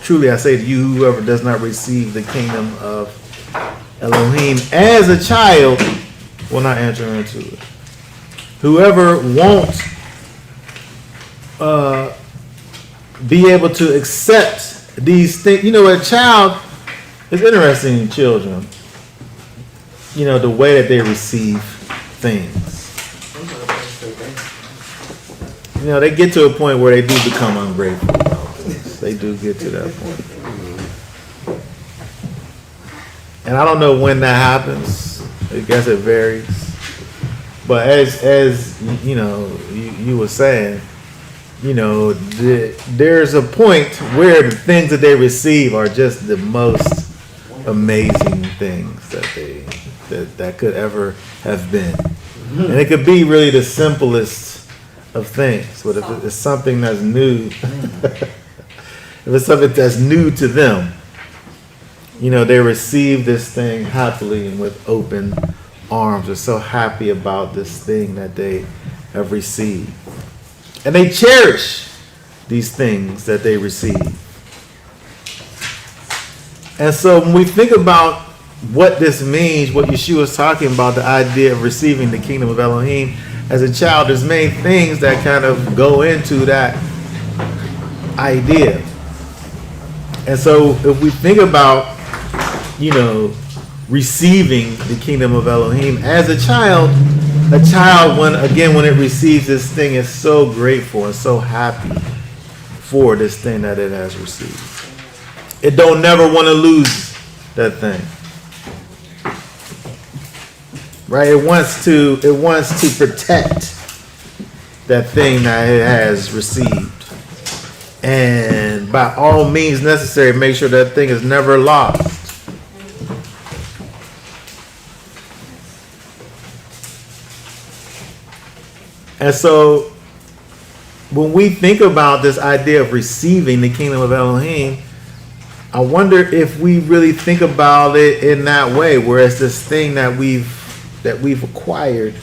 truly I say to you, whoever does not receive the kingdom of Elohim as a child will not enter into it. Whoever won't be able to accept these things, a child, it's interesting in children, the way that they receive things. They get to a point where they do become ungrateful about things. They do get to that point. And I don't know when that happens. I guess it varies. But as you were saying, there's a point where the things that they receive are just the most amazing things that could ever have been. And it could be really the simplest of things, but if it's something that's new, if it's something that's new to them, they receive this thing happily and with open arms. They're so happy about this thing that they have received, and they cherish these things that they receive. And so when we think about what this means, what Yeshua is talking about, the idea of receiving the kingdom of Elohim as a child, there's many things that kind of go into that idea. And so if we think about, receiving the kingdom of Elohim as a child, when it receives this thing, is so grateful and so happy for this thing that it has received. It don't never want to lose that thing. Right? It wants to protect that thing that it has received. And by all means necessary, make sure that thing is never lost. And so when we think about this idea of receiving the kingdom of Elohim, I wonder if we really think about it in that way, where it's this thing that we've acquired.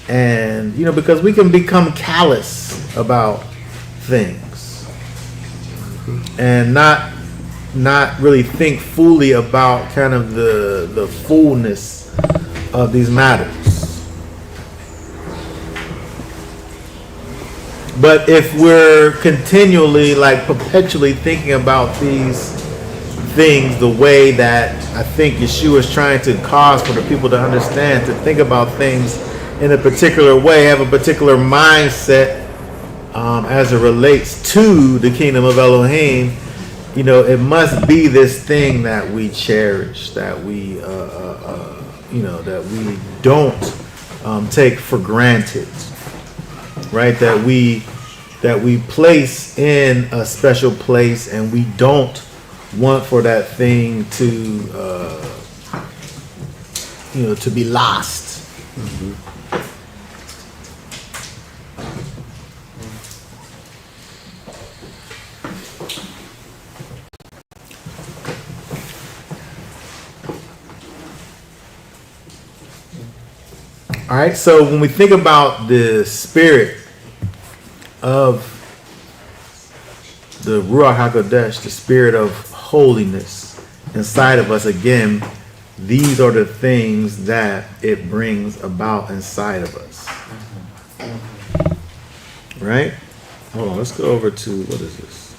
And, because we can become callous about things and not not really think fully about kind of the fullness of these matters. But if we're continually, like perpetually thinking about these things the way that I think Yeshua is trying to cause for the people to understand, to think about things in a particular way, have a particular mindset as it relates to the kingdom of Elohim, you know, it must be this thing that we cherish, that we, you know, that we don't take for granted, right? That we place in a special place, and we don't want for that thing to, you know, to be lost. All right, so when we think about the spirit of the Ruach HaKodesh, the spirit of holiness inside of us, again, these are the things that it brings about inside of us. Right? Hold on, let's go over to, what is this?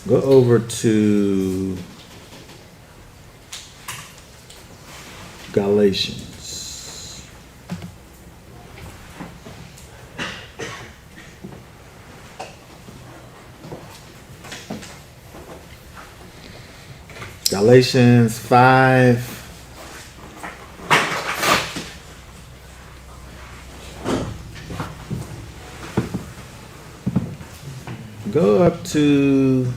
Go over to Galatians. Galatians 5. Go up to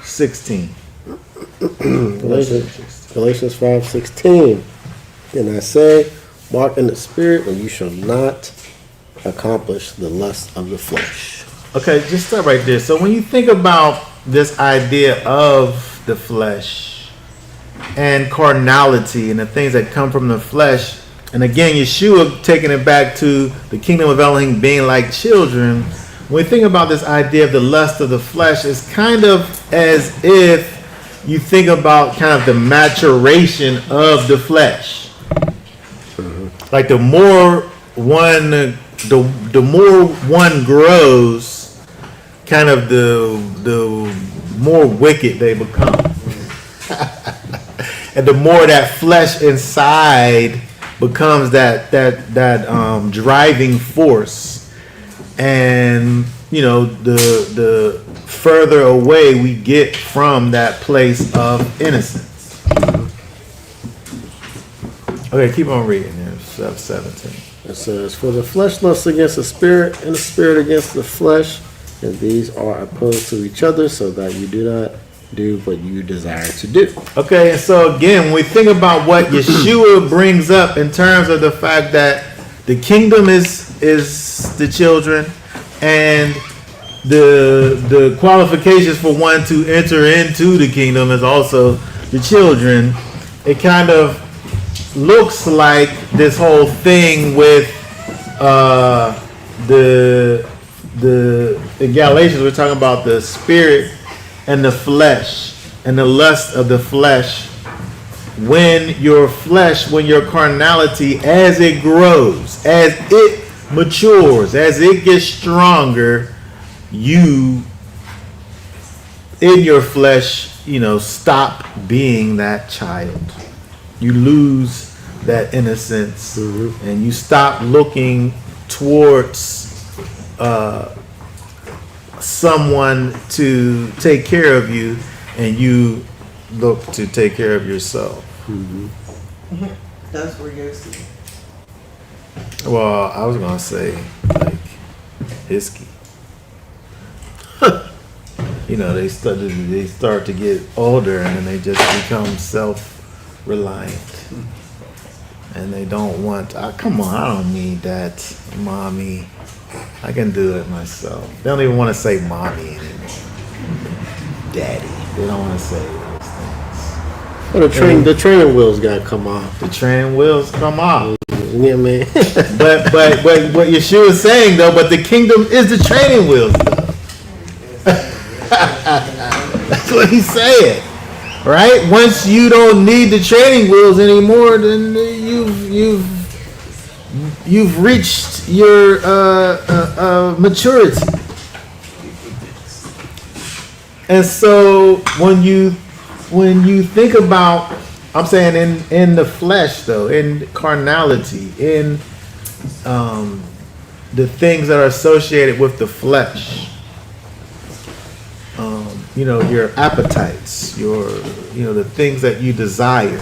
16. Galatians 5:16. And I say, walk in the spirit, and you shall not accomplish the lust of the flesh. Okay, just stop right there. So when you think about this idea of the flesh and carnality and the things that come from the flesh, and again, Yeshua taking it back to the kingdom of Elohim being like children, when we think about this idea of the lust of the flesh, it's kind of as if you think about kind of the maturation of the flesh. Like the more one grows, kind of the more wicked they become. And the more that flesh inside becomes that driving force, and you know, the further away we get from that place of innocence. Okay, keep on reading here. 17. It says, for the flesh lusts against the spirit, and the spirit against the flesh, and these are opposed to each other, so that you do not do what you desire to do. Okay, and so again, when we think about what Yeshua brings up in terms of the fact that the kingdom is the children, and the qualifications for one to enter into the kingdom is also the children, it kind of looks like this whole thing with the in Galatians, we're talking about the spirit and the flesh and the lust of the flesh. When your carnality, as it grows, as it matures, as it gets stronger, you in your flesh, you know, stop being that child. You lose that innocence, and you stop looking towards someone to take care of you, and you look to take care of yourself. That's where you're seeing. Well, I was gonna say like Hiskey. You know, they start to get older, and then they just become self-reliant, and they don't want. Come on, I don't need that, mommy. I can do it myself. They don't even want to say mommy anymore. Daddy. They don't want to say those things. Well, the training wheels got to come off. The training wheels come off. Yeah, man. But what Yeshua is saying though, but the kingdom is the training wheels though. That's what he's saying. Right? Once you don't need the training wheels anymore, then you've reached your maturity. And so when you think about, I'm saying in the flesh though, in carnality, in the things that are associated with the flesh, your appetites, the things that you desire,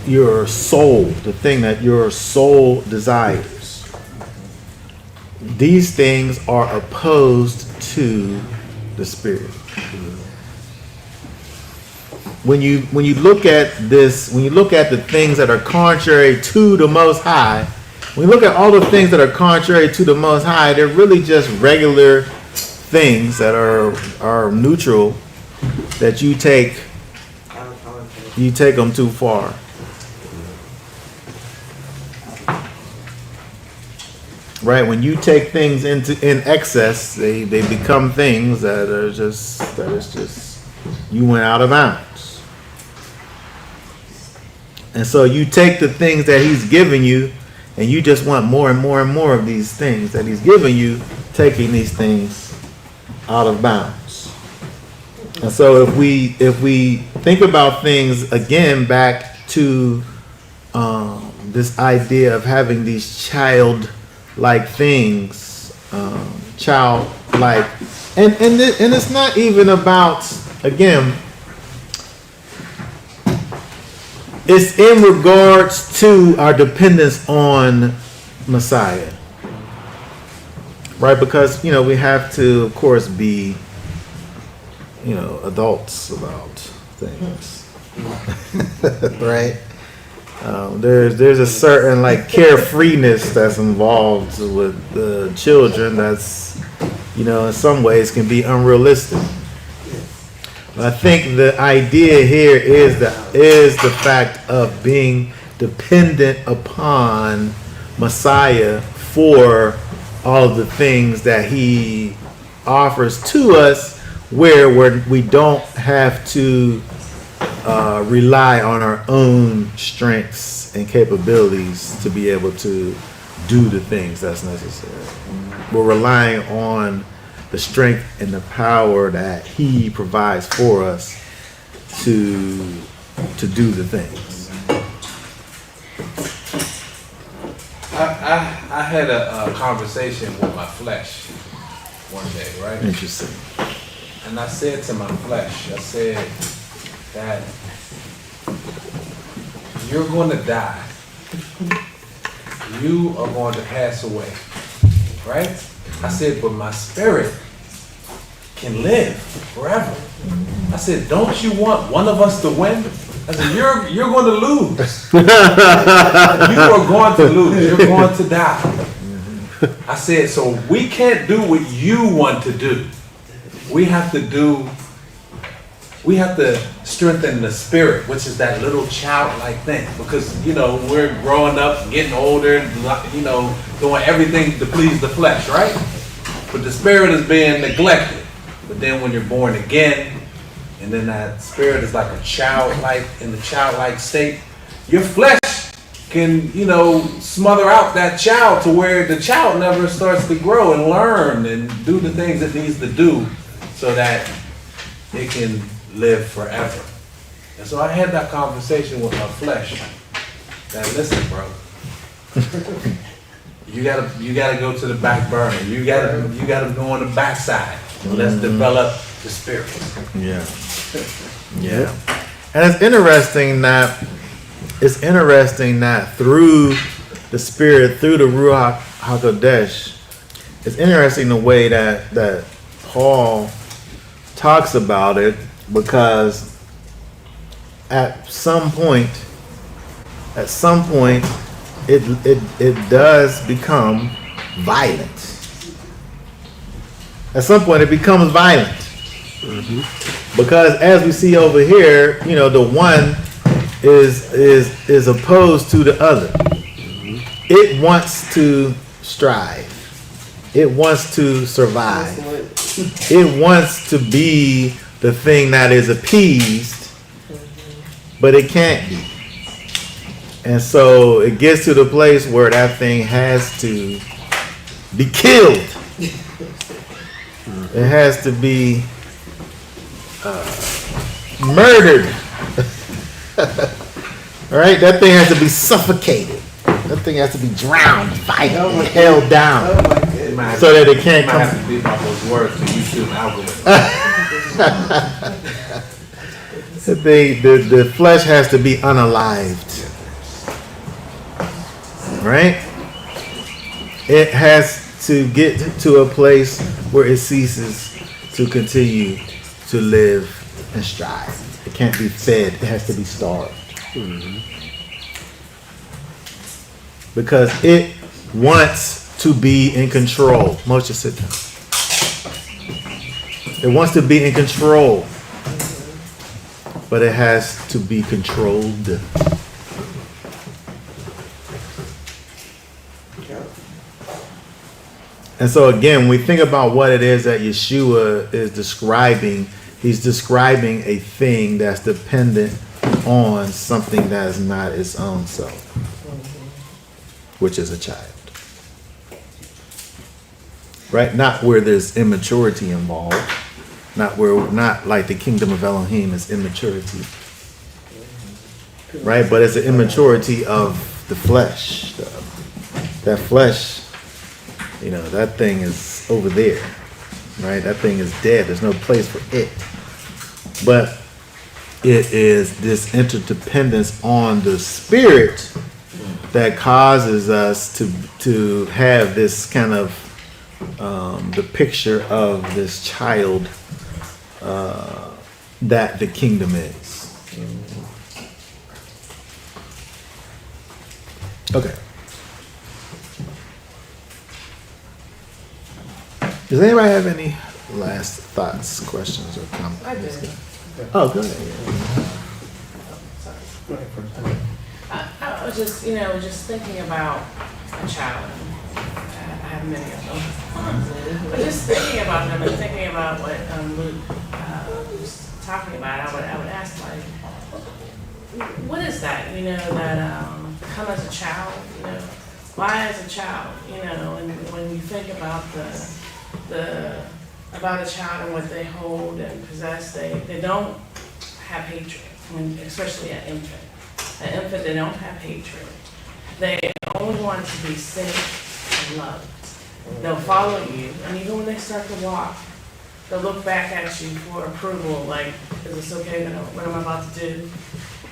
your soul, the thing that your soul desires. These things are opposed to the Spirit. When you look at this, when you look at the things that are contrary to the Most High, when you look at all the things that are contrary to the Most High, they're really just regular things that are neutral, that you take them too far. Right, when you take things in excess, they become things that is just you went out of bounds. And so you take the things that he's given you, and you just want more and more and more of these things that he's given you, taking these things out of bounds. And so if we think about things again back to this idea of having these childlike things, childlike, and it's not even about, again, it's in regards to our dependence on Messiah. Right, because we have to, of course, be adults about things. Right? There's a certain carefreeness that's involved with the children that's in some ways can be unrealistic. But I think the idea here is the fact of being dependent upon Messiah for all of the things that he offers to us, where we don't have to rely on our own strengths and capabilities to be able to do the things that's necessary. We're relying on the strength and the power that he provides for us to do the things. I had a conversation with my flesh one day, right? Interesting. And I said to my flesh, I said that you're going to die. You are going to pass away, right? I said, but my spirit can live forever. I said, don't you want one of us to win? I said, you're going to lose. You are going to lose. You're going to die. I said, so we can't do what you want to do. We have to strengthen the spirit, which is that little childlike thing. Because, we're growing up, getting older, doing everything to please the flesh, right? But the spirit is being neglected. But then when you're born again, and then that spirit is like a childlike, in the childlike state, your flesh can, smother out that child to where the child never starts to grow and learn and do the things it needs to do so that it can live forever. And so I had that conversation with my flesh. That listen, bro, you gotta go to the back burner. You gotta go on the backside. And let's develop the spirit. Yeah. Yeah. And it's interesting that through the Spirit, through the Ruach HaKodesh, it's interesting the way that Paul talks about it, because at some point it does become violent. At some point it becomes violent. Mm-hmm. Because as we see over here, you know, the one is opposed to the other. It wants to strive. It wants to survive. It wants to be the thing that is appeased, but it can't be. And so it gets to the place where that thing has to be killed. It has to be murdered. All right, that thing has to be suffocated. That thing has to be drowned, fighting, held down, Oh my goodness. so that it can't Might have come. to beat off those words to YouTube algorithm. The flesh has to be unalived, right? It has to get to a place where it ceases to continue to live and strive. It can't be fed. It has to be starved. Because it wants to be in control. Moshe, sit down. It wants to be in control. But it has to be controlled. And so again, when we think about what it is that Yeshua is describing, he's describing a thing that's dependent on something that is not its own self, which is a child. Right? Not where there's immaturity involved. Not like the kingdom of Elohim is immaturity. Right? But it's an immaturity of the flesh. That flesh, you know, that thing is over there. Right? That thing is dead. There's no place for it. But it is this interdependence on the spirit that causes us to have this kind of the picture of this child that the kingdom is. Okay. Does anybody have any last thoughts, questions, or comments? I do. Oh, go ahead. I was just, just thinking about a child. I have many of them. But just thinking about them and thinking about what Luke was talking about, I would ask, like, what is that, that come as a child, why as a child, and when you think about about a child and what they hold and possess, they don't have hatred, especially an infant. An infant, they don't have hatred. They only want to be safe and loved. They'll follow you, and even when they start to walk, they'll look back at you for approval, like, is this okay, what am I about to do?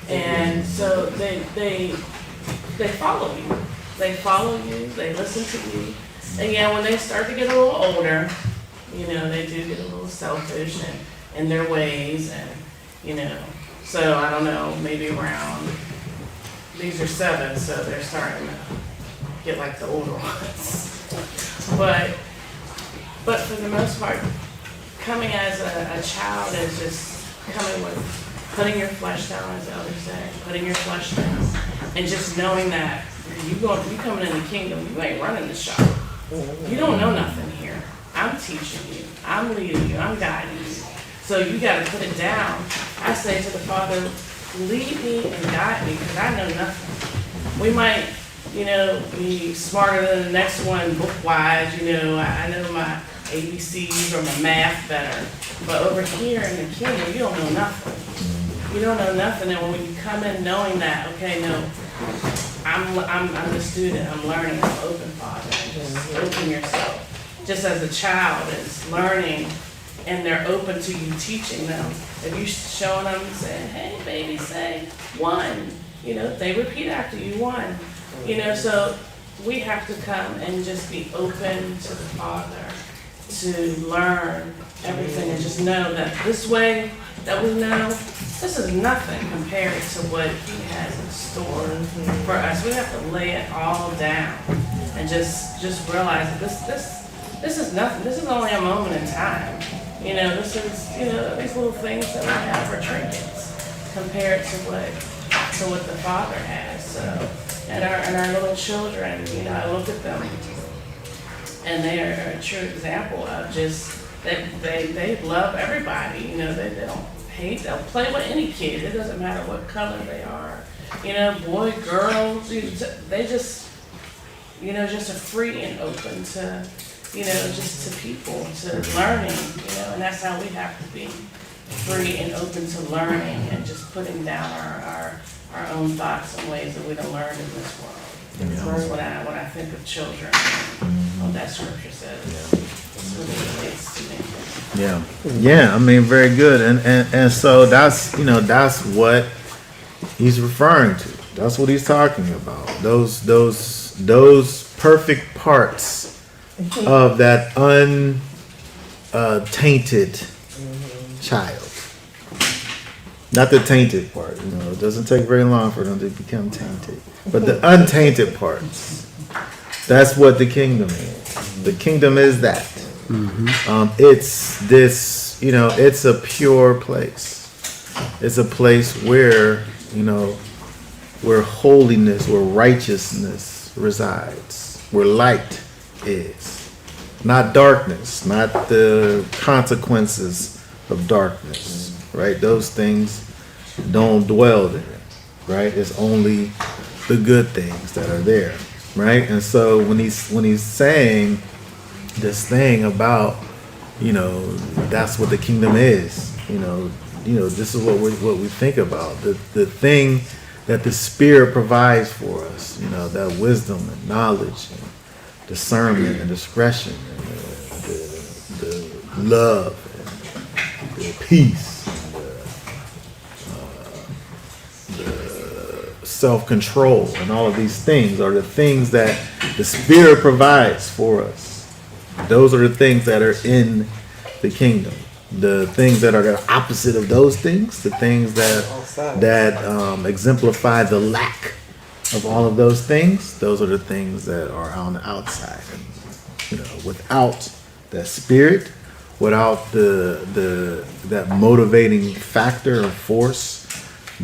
And so they follow you. They follow you, they listen to you. And yeah, when they start to get a little older, they do get a little selfish in their ways, and, so I don't know, maybe around, these are 7, so they're starting to get like the older ones. But for the most part, coming as a child is just coming with putting your flesh down, as the others say, putting your flesh down, and just knowing that you coming in the kingdom, you ain't running the show. You don't know nothing here. I'm teaching you. I'm leading you. I'm guiding you. So you got to put it down. I say to the Father, lead me and guide me, because I know nothing. We might, be smarter than the next one book-wise. I know my ABCs or my math better. But over here in the kingdom, you don't know nothing. You don't know nothing. And when you come in knowing that, okay, no, I'm the student. I'm learning. I'm open, Father. Just open yourself. Just as a child is learning, and they're open to you teaching them. If you showing them saying, "Hey, baby, say 1," they repeat after you 1. So we have to come and just be open to the Father to learn everything, and just know that this way that we know, this is nothing compared to what He has in store for us. We have to lay it all down and just realize that this is nothing. This is only a moment in time. You know, this is, you know, these little things that we have are trinkets compared to what the Father has. So, and our little children, you know, I look at them, and they are a true example of just they love everybody. You know, they don't hate. They'll play with any kid. It doesn't matter what color they are. You know, boy, girl. They just, you know, just are free and open to, you know, just to people, to learning. You know, and that's how we have to be, free and open to learning and just putting down our own thoughts and ways that we don't learn in this world. That's when I think of children, what that scripture says. It's really relates to me. Yeah, yeah. I mean, very good. And so that's, you know, that's what he's referring to. That's what he's talking about. Those perfect parts of that untainted child. Not the tainted part. You know, it doesn't take very long for them to become tainted. But the untainted parts. That's what the kingdom is. The kingdom is that. It's this, you know, it's a pure place. It's a place where, you know, where holiness, where righteousness resides, where light is. Not darkness, not the consequences of darkness, right? Those things don't dwell there, right? It's only the good things that are there, right? And so when he's saying this thing about, you know, that's what the kingdom is, you know, this is what we think about, the thing that the Spirit provides for us, you know, that wisdom and knowledge and discernment and discretion and the love and the peace and the self-control and all of these things are the things that the Spirit provides for us. Those are the things that are in the kingdom. The things that are the opposite of those things, the things that exemplify the lack of all of those things, those are the things that are on the outside. And, you know, without that Spirit, without that motivating factor or force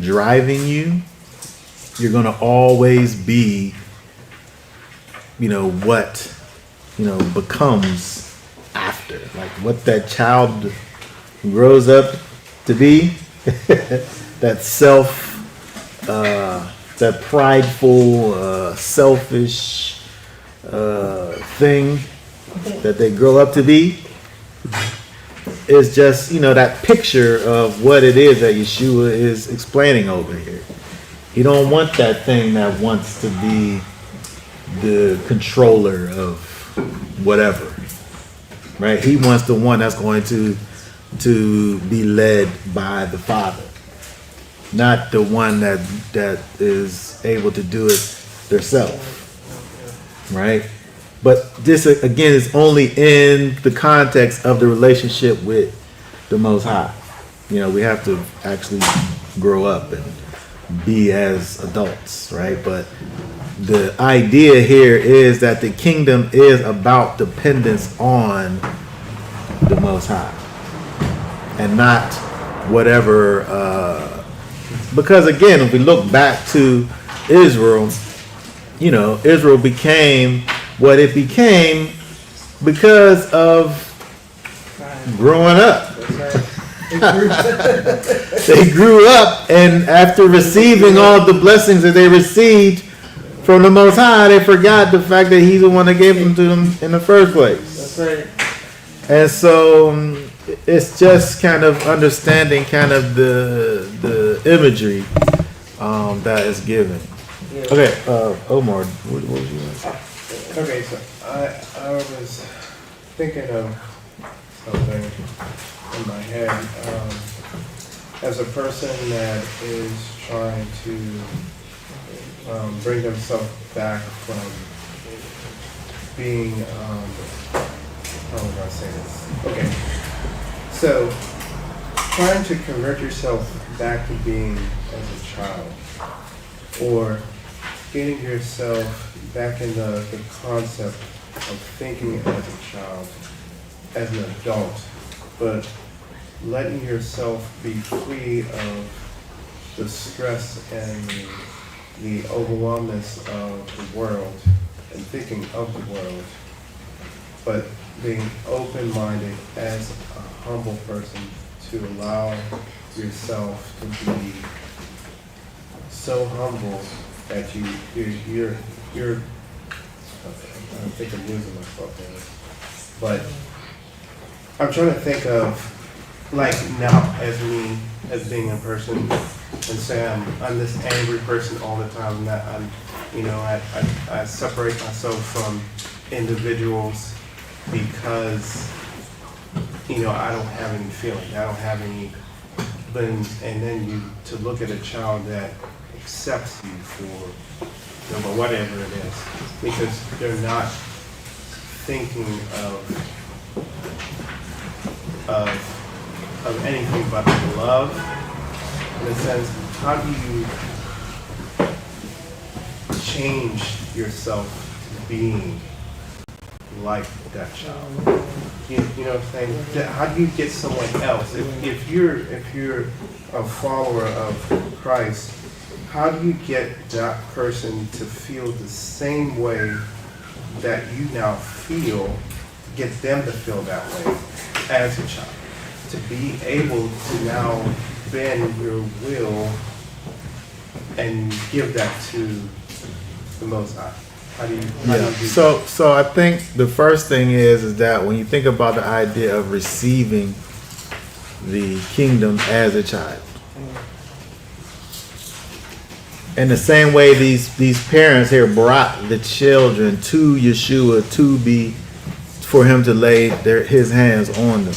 driving you, you're going to always be, you know, what, you know, becomes after, like what that child grows up to be, that that prideful, selfish thing that they grow up to be, is just, you know, that picture of what it is that Yeshua is explaining over here. You don't want that thing that wants to be the controller of whatever, right? He wants the one that's going to be led by the Father, not the one that is able to do it themselves, right? But this again is only in the context of the relationship with the Most High. You know, we have to actually grow up and be as adults, right? But the idea here is that the kingdom is about dependence on the Most High and not whatever, because again, if we look back to Israel, you know, Israel became what it became because of growing up. They grew up, and after receiving all the blessings that they received from the Most High, they forgot the fact that He's the one that gave them to them in the first place. That's right. And so it's just kind of understanding kind of the imagery that is given. Okay, Omar, what was you going to say? Okay, so I was thinking of something in my head. As a person that is trying to bring themselves back from being, how am I going to say this? Okay, so trying to convert yourself back to being as a child, or getting yourself back in the concept of thinking as a child, as an adult, but letting yourself be free of the stress and the overwhelmness of the world and thinking of the world, but being open-minded as a humble person to allow yourself to be so humble that you're I think I'm losing myself there. But I'm trying to think of, like, now as me, as being a person, and say I'm this angry person all the time, and that I separate myself from individuals because, I don't have any feeling, I don't have any, and then to look at a child that accepts you for whatever it is, because they're not thinking of anything but love. In a sense, how do you change yourself to being like that child? You know what I'm saying? How do you get someone else? If you're a follower of Christ, how do you get that person to feel the same way that you now feel, get them to feel that way as a child? To be able to now bend your will and give that to the Most High. How do you do that? So I think the first thing is that when you think about the idea of receiving the kingdom as a child, in the same way these parents here brought the children to Yeshua for him to lay his hands on them.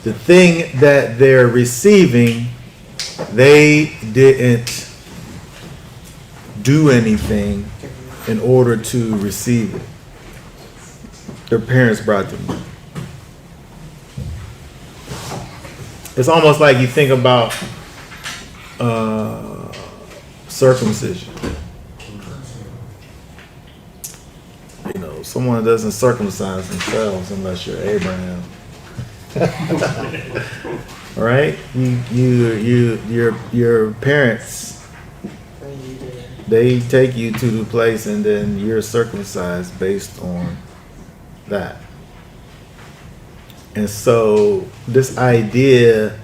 The thing that they're receiving, they didn't do anything in order to receive it. Their parents brought them. It's almost like you think about circumcision. Someone doesn't circumcise themselves unless you're Abraham. All right? Your parents, they take you to the place and then you're circumcised based on that. And so this idea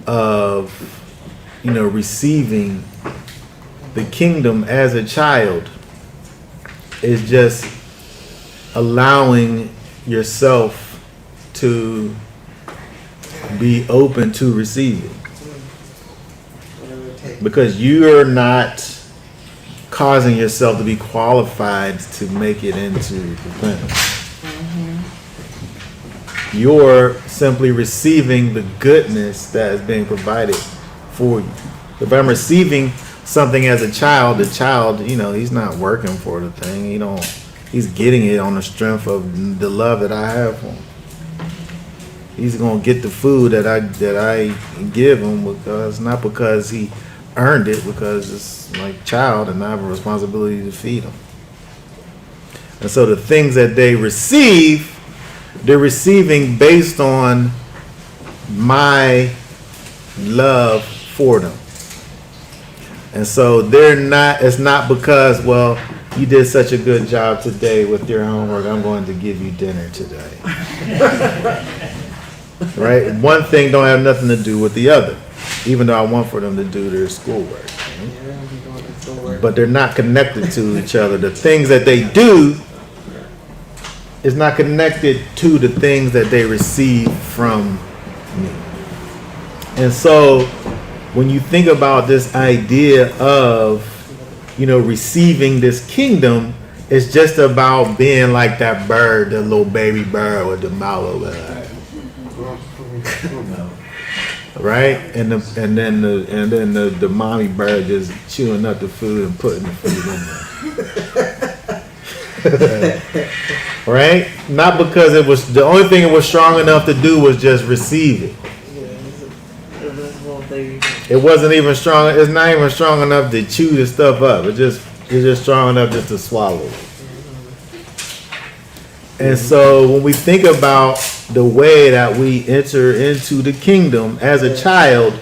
of receiving the kingdom as a child is just allowing yourself to be open to receiving, because you're not causing yourself to be qualified to make it into repentance. You're simply receiving the goodness that is being provided for you. If I'm receiving something as a child, the child, he's not working for the thing. He's getting it on the strength of the love that I have for him. He's gonna get the food that I give him not because he earned it, because it's like child and I have a responsibility to feed him. And so the things that they receive, they're receiving based on my love for them. And so it's not because, well, you did such a good job today with your homework, I'm going to give you dinner today. Right? One thing don't have nothing to do with the other, even though I want for them to do their schoolwork. Right? But they're not connected to each other. The things that they do is not connected to the things that they receive from me. And so when you think about this idea of, receiving this kingdom, it's just about being like that bird, the little baby bird with the mouth over there. Right? And then the mommy bird just chewing up the food and putting the food in there. Right? Not because the only thing it was strong enough to do was just receive it. It wasn't even strong. It's not even strong enough to chew the stuff up. It's just strong enough just to swallow it. And so when we think about the way that we enter into the kingdom as a child,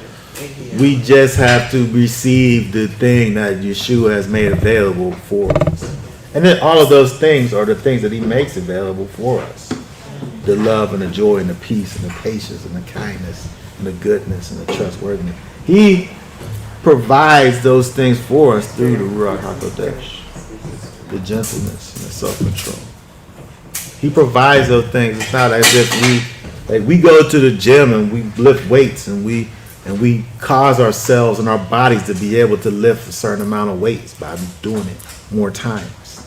we just have to receive the thing that Yeshua has made available for us. And then all of those things are the things that he makes available for us. The love and the joy and the peace and the patience and the kindness and the goodness and the trustworthiness. He provides those things for us through the Ruach HaKodesh, the gentleness and the self-control. He provides those things. It's not as if we go to the gym and we lift weights and we cause ourselves and our bodies to be able to lift a certain amount of weights by doing it more times.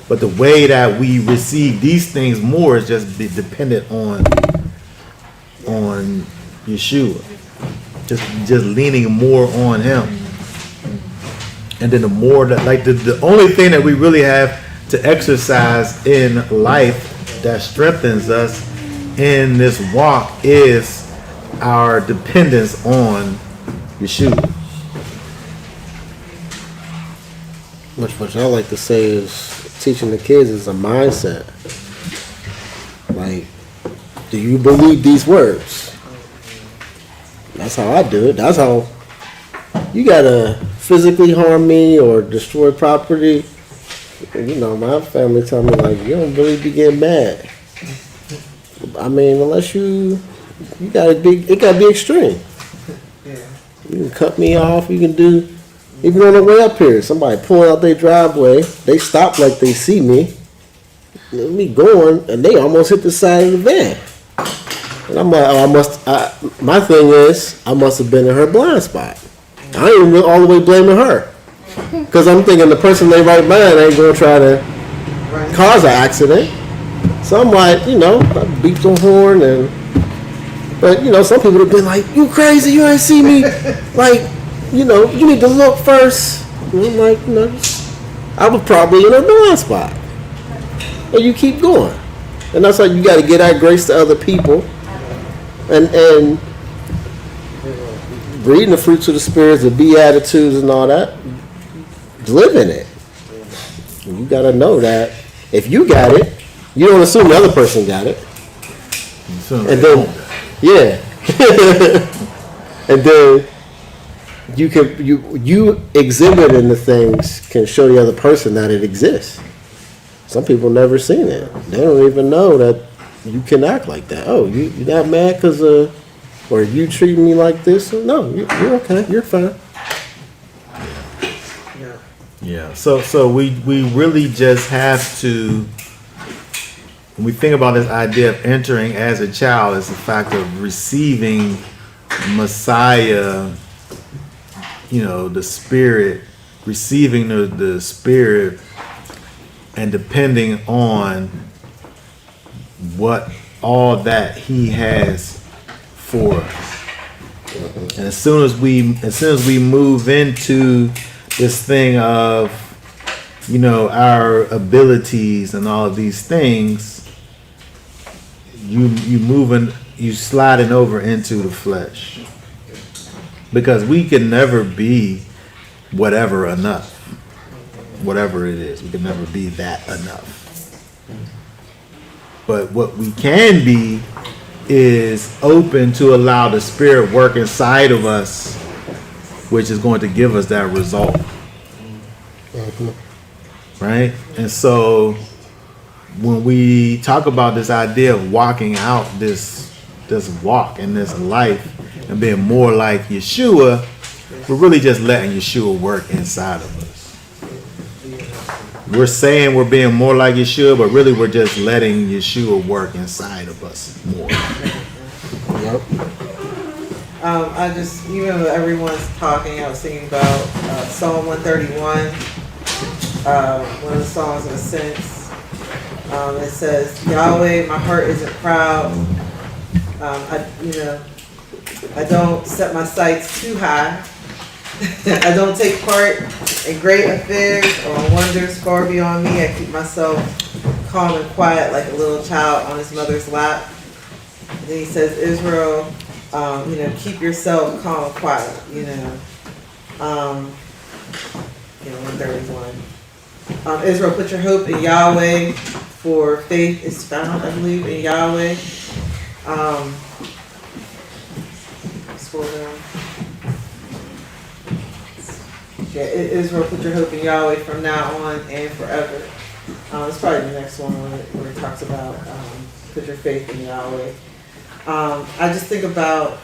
But the way that we receive these things more is just be dependent on Yeshua. Just leaning more on him. And then the more that, like, the only thing that we really have to exercise in life that strengthens us in this walk is our dependence on Yeshua. Which I like to say is teaching the kids is a mindset. Like, do you believe these words? That's how I do it. That's how you gotta physically harm me or destroy property. You know, my family tell me, like, you don't really be getting mad. I mean, unless it gotta be extreme. You can cut me off, you can do, even on the way up here, somebody pulling out their driveway, they stop like they see me, me going, and they almost hit the side of the van. And I'm like, my thing is, I must have been in her blind spot. I ain't even all the way blaming her. Because I'm thinking the person they right behind ain't going to try to cause an accident. So I'm like, you know, I beat the horn but, you know, some people have been like, you crazy, you ain't see me. Like, you know, you need to look first. And I'm like, you know, I was probably in a blind spot. And you keep going. And that's how you got to get that grace to other people. And reading the fruits of the spirits, the beatitudes and all that, live in it. And you got to know that if you got it, you don't assume the other person got it. And then, yeah. And then you exhibiting the things can show the other person that it exists. Some people never seen it. They don't even know that you can act like that. Oh, you not mad because or you treating me like this? No, you're okay. You're fine. Yeah. So we really just have to, when we think about this idea of entering as a child, it's the fact of receiving Messiah, you know, the Spirit, receiving the Spirit and depending on what all that he has for us. And as soon as we move into this thing of, you know, our abilities and all of these things, you sliding over into the flesh. Because we can never be whatever enough. Whatever it is, we can never be that enough. But what we can be is open to allow the Spirit work inside of us, which is going to give us that result. Right? And so when we talk about this idea of walking out this walk in this life and being more like Yeshua, we're really just letting Yeshua work inside of us. We're saying we're being more like Yeshua, but really we're just letting Yeshua work inside of us more. Yep. I just, even when everyone's talking, I was thinking about Psalm 131, one of the songs of ascents. It says, Yahweh, my heart isn't proud. I don't set my sights too high. I don't take part in great affairs or on wonders far beyond me. I keep myself calm and quiet like a little child on his mother's lap. And then he says, Israel, keep yourself calm and quiet, 131. Israel, put your hope in Yahweh, for faith is found, I believe, in Yahweh. Scroll down. Yeah, Israel, put your hope in Yahweh from now on and forever. It's probably the next one where it talks about put your faith in Yahweh. I just think about,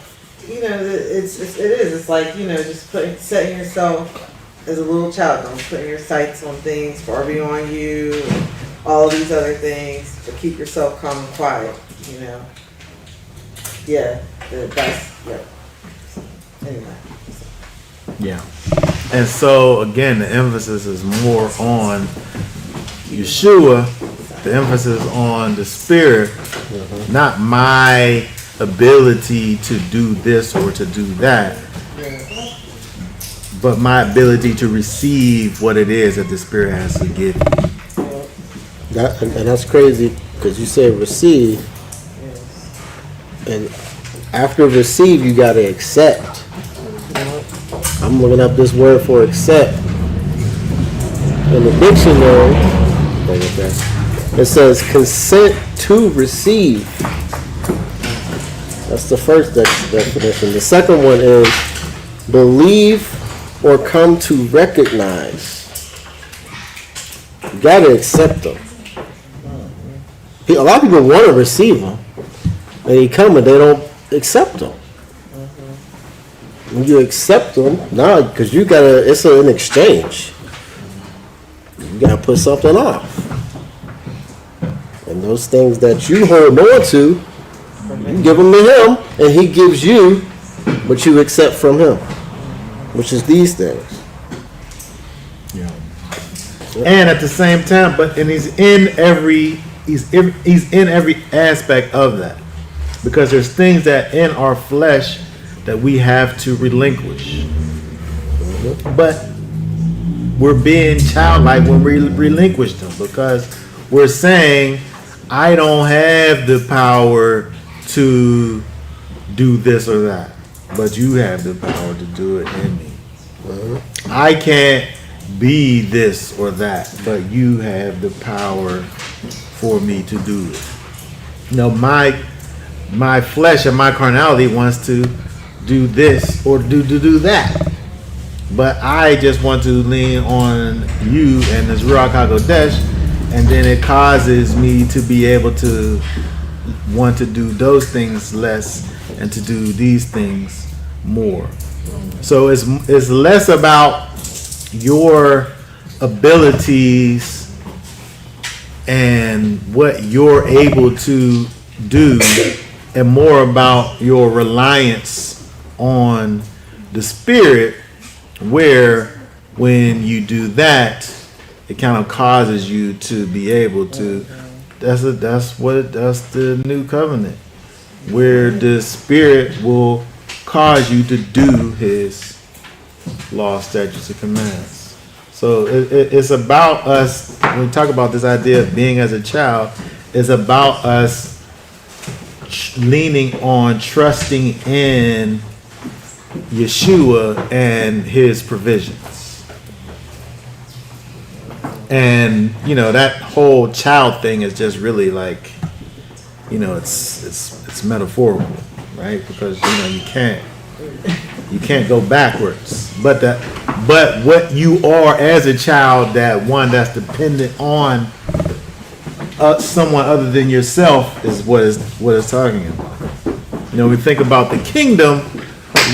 you know, it's like, you know, just setting yourself as a little child, don't put your sights on things far beyond you, and all these other things, but keep yourself calm and quiet, you know. Yeah, yeah. Anyway. Yeah. And so again, the emphasis is more on Yeshua, the emphasis on the Spirit, not my ability to do this or to do that, but my ability to receive what it is that the Spirit has to give me. And that's crazy because you said receive, and after receive, you got to accept. I'm looking up this word for accept. In the dictionary, it says consent to receive. That's the first definition. The second one is believe or come to recognize. You got to accept them. A lot of people want to receive them, and they come and they don't accept them. When you accept them, now because you gotta, it's an exchange. You gotta put something off, and those things that you hold on to, you give them to him, and he gives you what you accept from him, which is these things. Yeah. And at the same time, and he's in every aspect of that, because there's things that in our flesh that we have to relinquish. But we're being childlike when we relinquish them, because we're saying, I don't have the power to do this or that, but you have the power to do it in me. I can't be this or that, but you have the power for me to do it. No, my flesh and my carnality wants to do this or do that, but I just want to lean on you and this Ruach HaKodesh, and then it causes me to be able to want to do those things less and to do these things more. So it's less about your abilities and what you're able to do, and more about your reliance on the Spirit, where when you do that, it kind of causes you to be able to. That's the new covenant, where the Spirit will cause you to do His law, statutes, and commands. So it's about us. When we talk about this idea of being as a child, it's about us leaning on, trusting in Yeshua and His provisions. And that whole child thing is just really like, it's metaphorical, right? Because you can't go backwards. But what you are as a child, that's dependent on someone other than yourself, is what it's talking about. We think about the kingdom,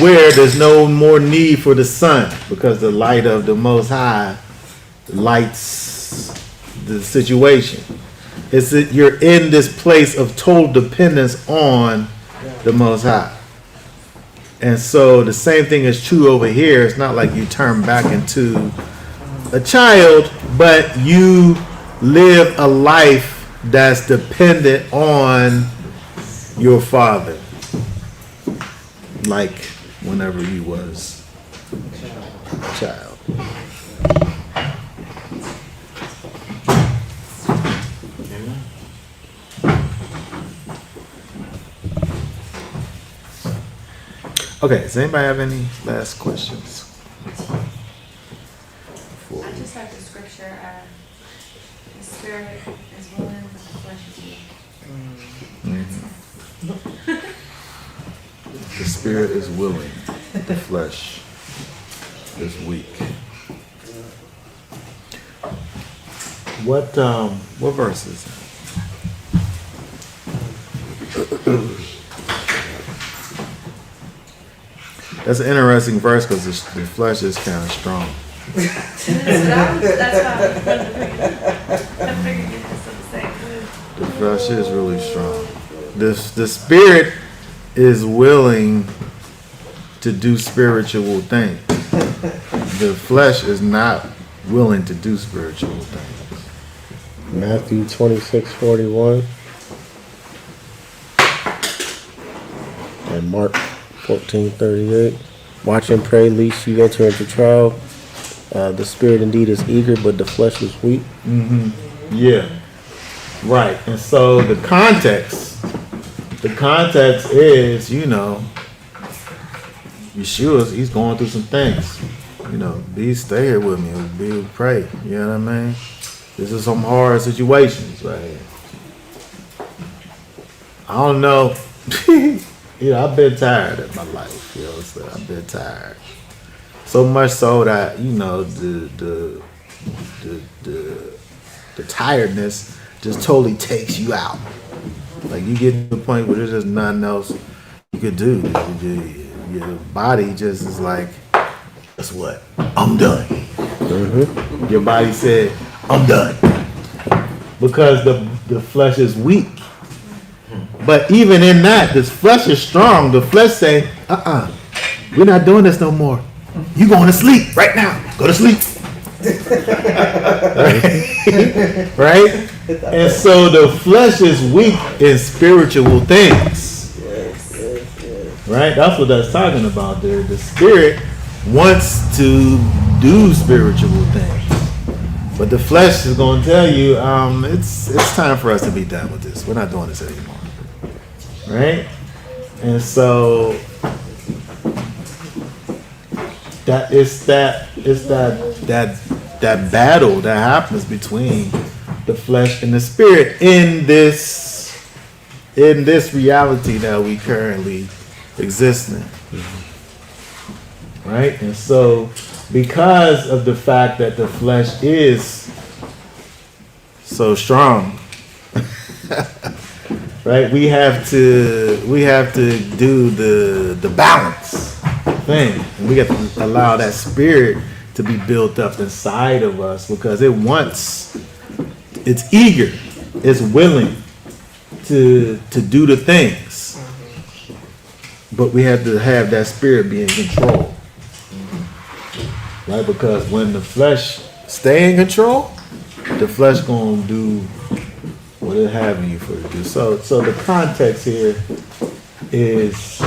where there's no more need for the sun, because the light of the Most High lights the situation. It's that you're in this place of total dependence on the Most High. And so the same thing is true over here. It's not like you turn back into a child, but you live a life that's dependent on your father, like whenever you was a child. Okay, does anybody have any last questions? I just have the scripture, the spirit is willing, but spirit is willing, the flesh is weak. What verse is that? That's an interesting verse because the flesh is kind of strong. That's why I figured you had something to say. The flesh is really strong. The spirit is willing to do spiritual things. The flesh is not willing to do spiritual things. Matthew 26:41 and Mark 14:38. Watch and pray, lest you enter into trial. The spirit indeed is eager, but the flesh is weak. Yeah, right. And so the context is, Yeshua, he's going through some things. Stay here with me. Be pray. You know what I mean? This is some hard situations right here. I don't know. I've been tired of my life. So I've been tired. So much so that the tiredness just totally takes you out. Like you get to the point where there's just nothing else you could do. Your body just is like, guess what? I'm done. Mm-hmm. Your body said, I'm done. Because the flesh is weak. But even in that, this flesh is strong. The flesh say, we're not doing this no more. You going to sleep right now. Go to sleep. Right? And so the flesh is weak in spiritual things. Right? That's what that's talking about there. The spirit wants to do spiritual things. But the flesh is going to tell you, it's time for us to be done with this. We're not doing this anymore. Right? And so that battle that happens between the flesh and the spirit in this reality that we currently exist in. Right? And so because of the fact that the flesh is so strong, right? We have to do the balance thing. And we have to allow that spirit to be built up inside of us because it's eager, it's willing to do the things. But we have to have that spirit be in control. Right? Because when the flesh stay in control, the flesh gonna do what it have you for to do. So the context here is,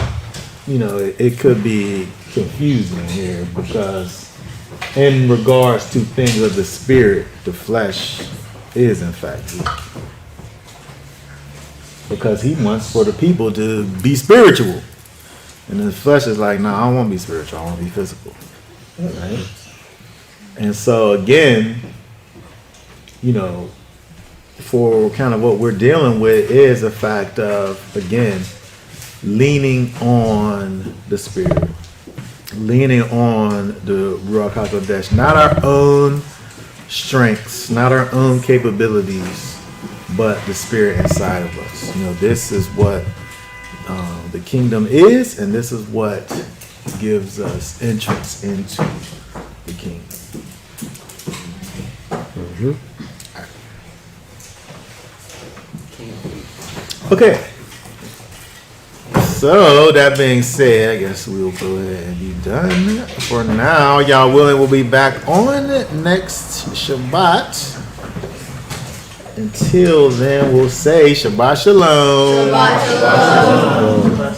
it could be confusing here because in regards to things of the spirit, the flesh is in fact weak. Because he wants for the people to be spiritual. And the flesh is like, no, I don't want to be spiritual, I want to be physical. Right? And so again, for kind of what we're dealing with is the fact of, again, leaning on the spirit, leaning on the Ruach HaKodesh, not our own strengths, not our own capabilities, but the spirit inside of us. This is what the kingdom is, and this is what gives us entrance into the kingdom. Mm-hmm. Okay. So that being said, I guess we'll go ahead and be done for now. Y'all willing, we'll be back on next Shabbat. Until then, we'll say Shabbat Shalom. Shabbat Shalom.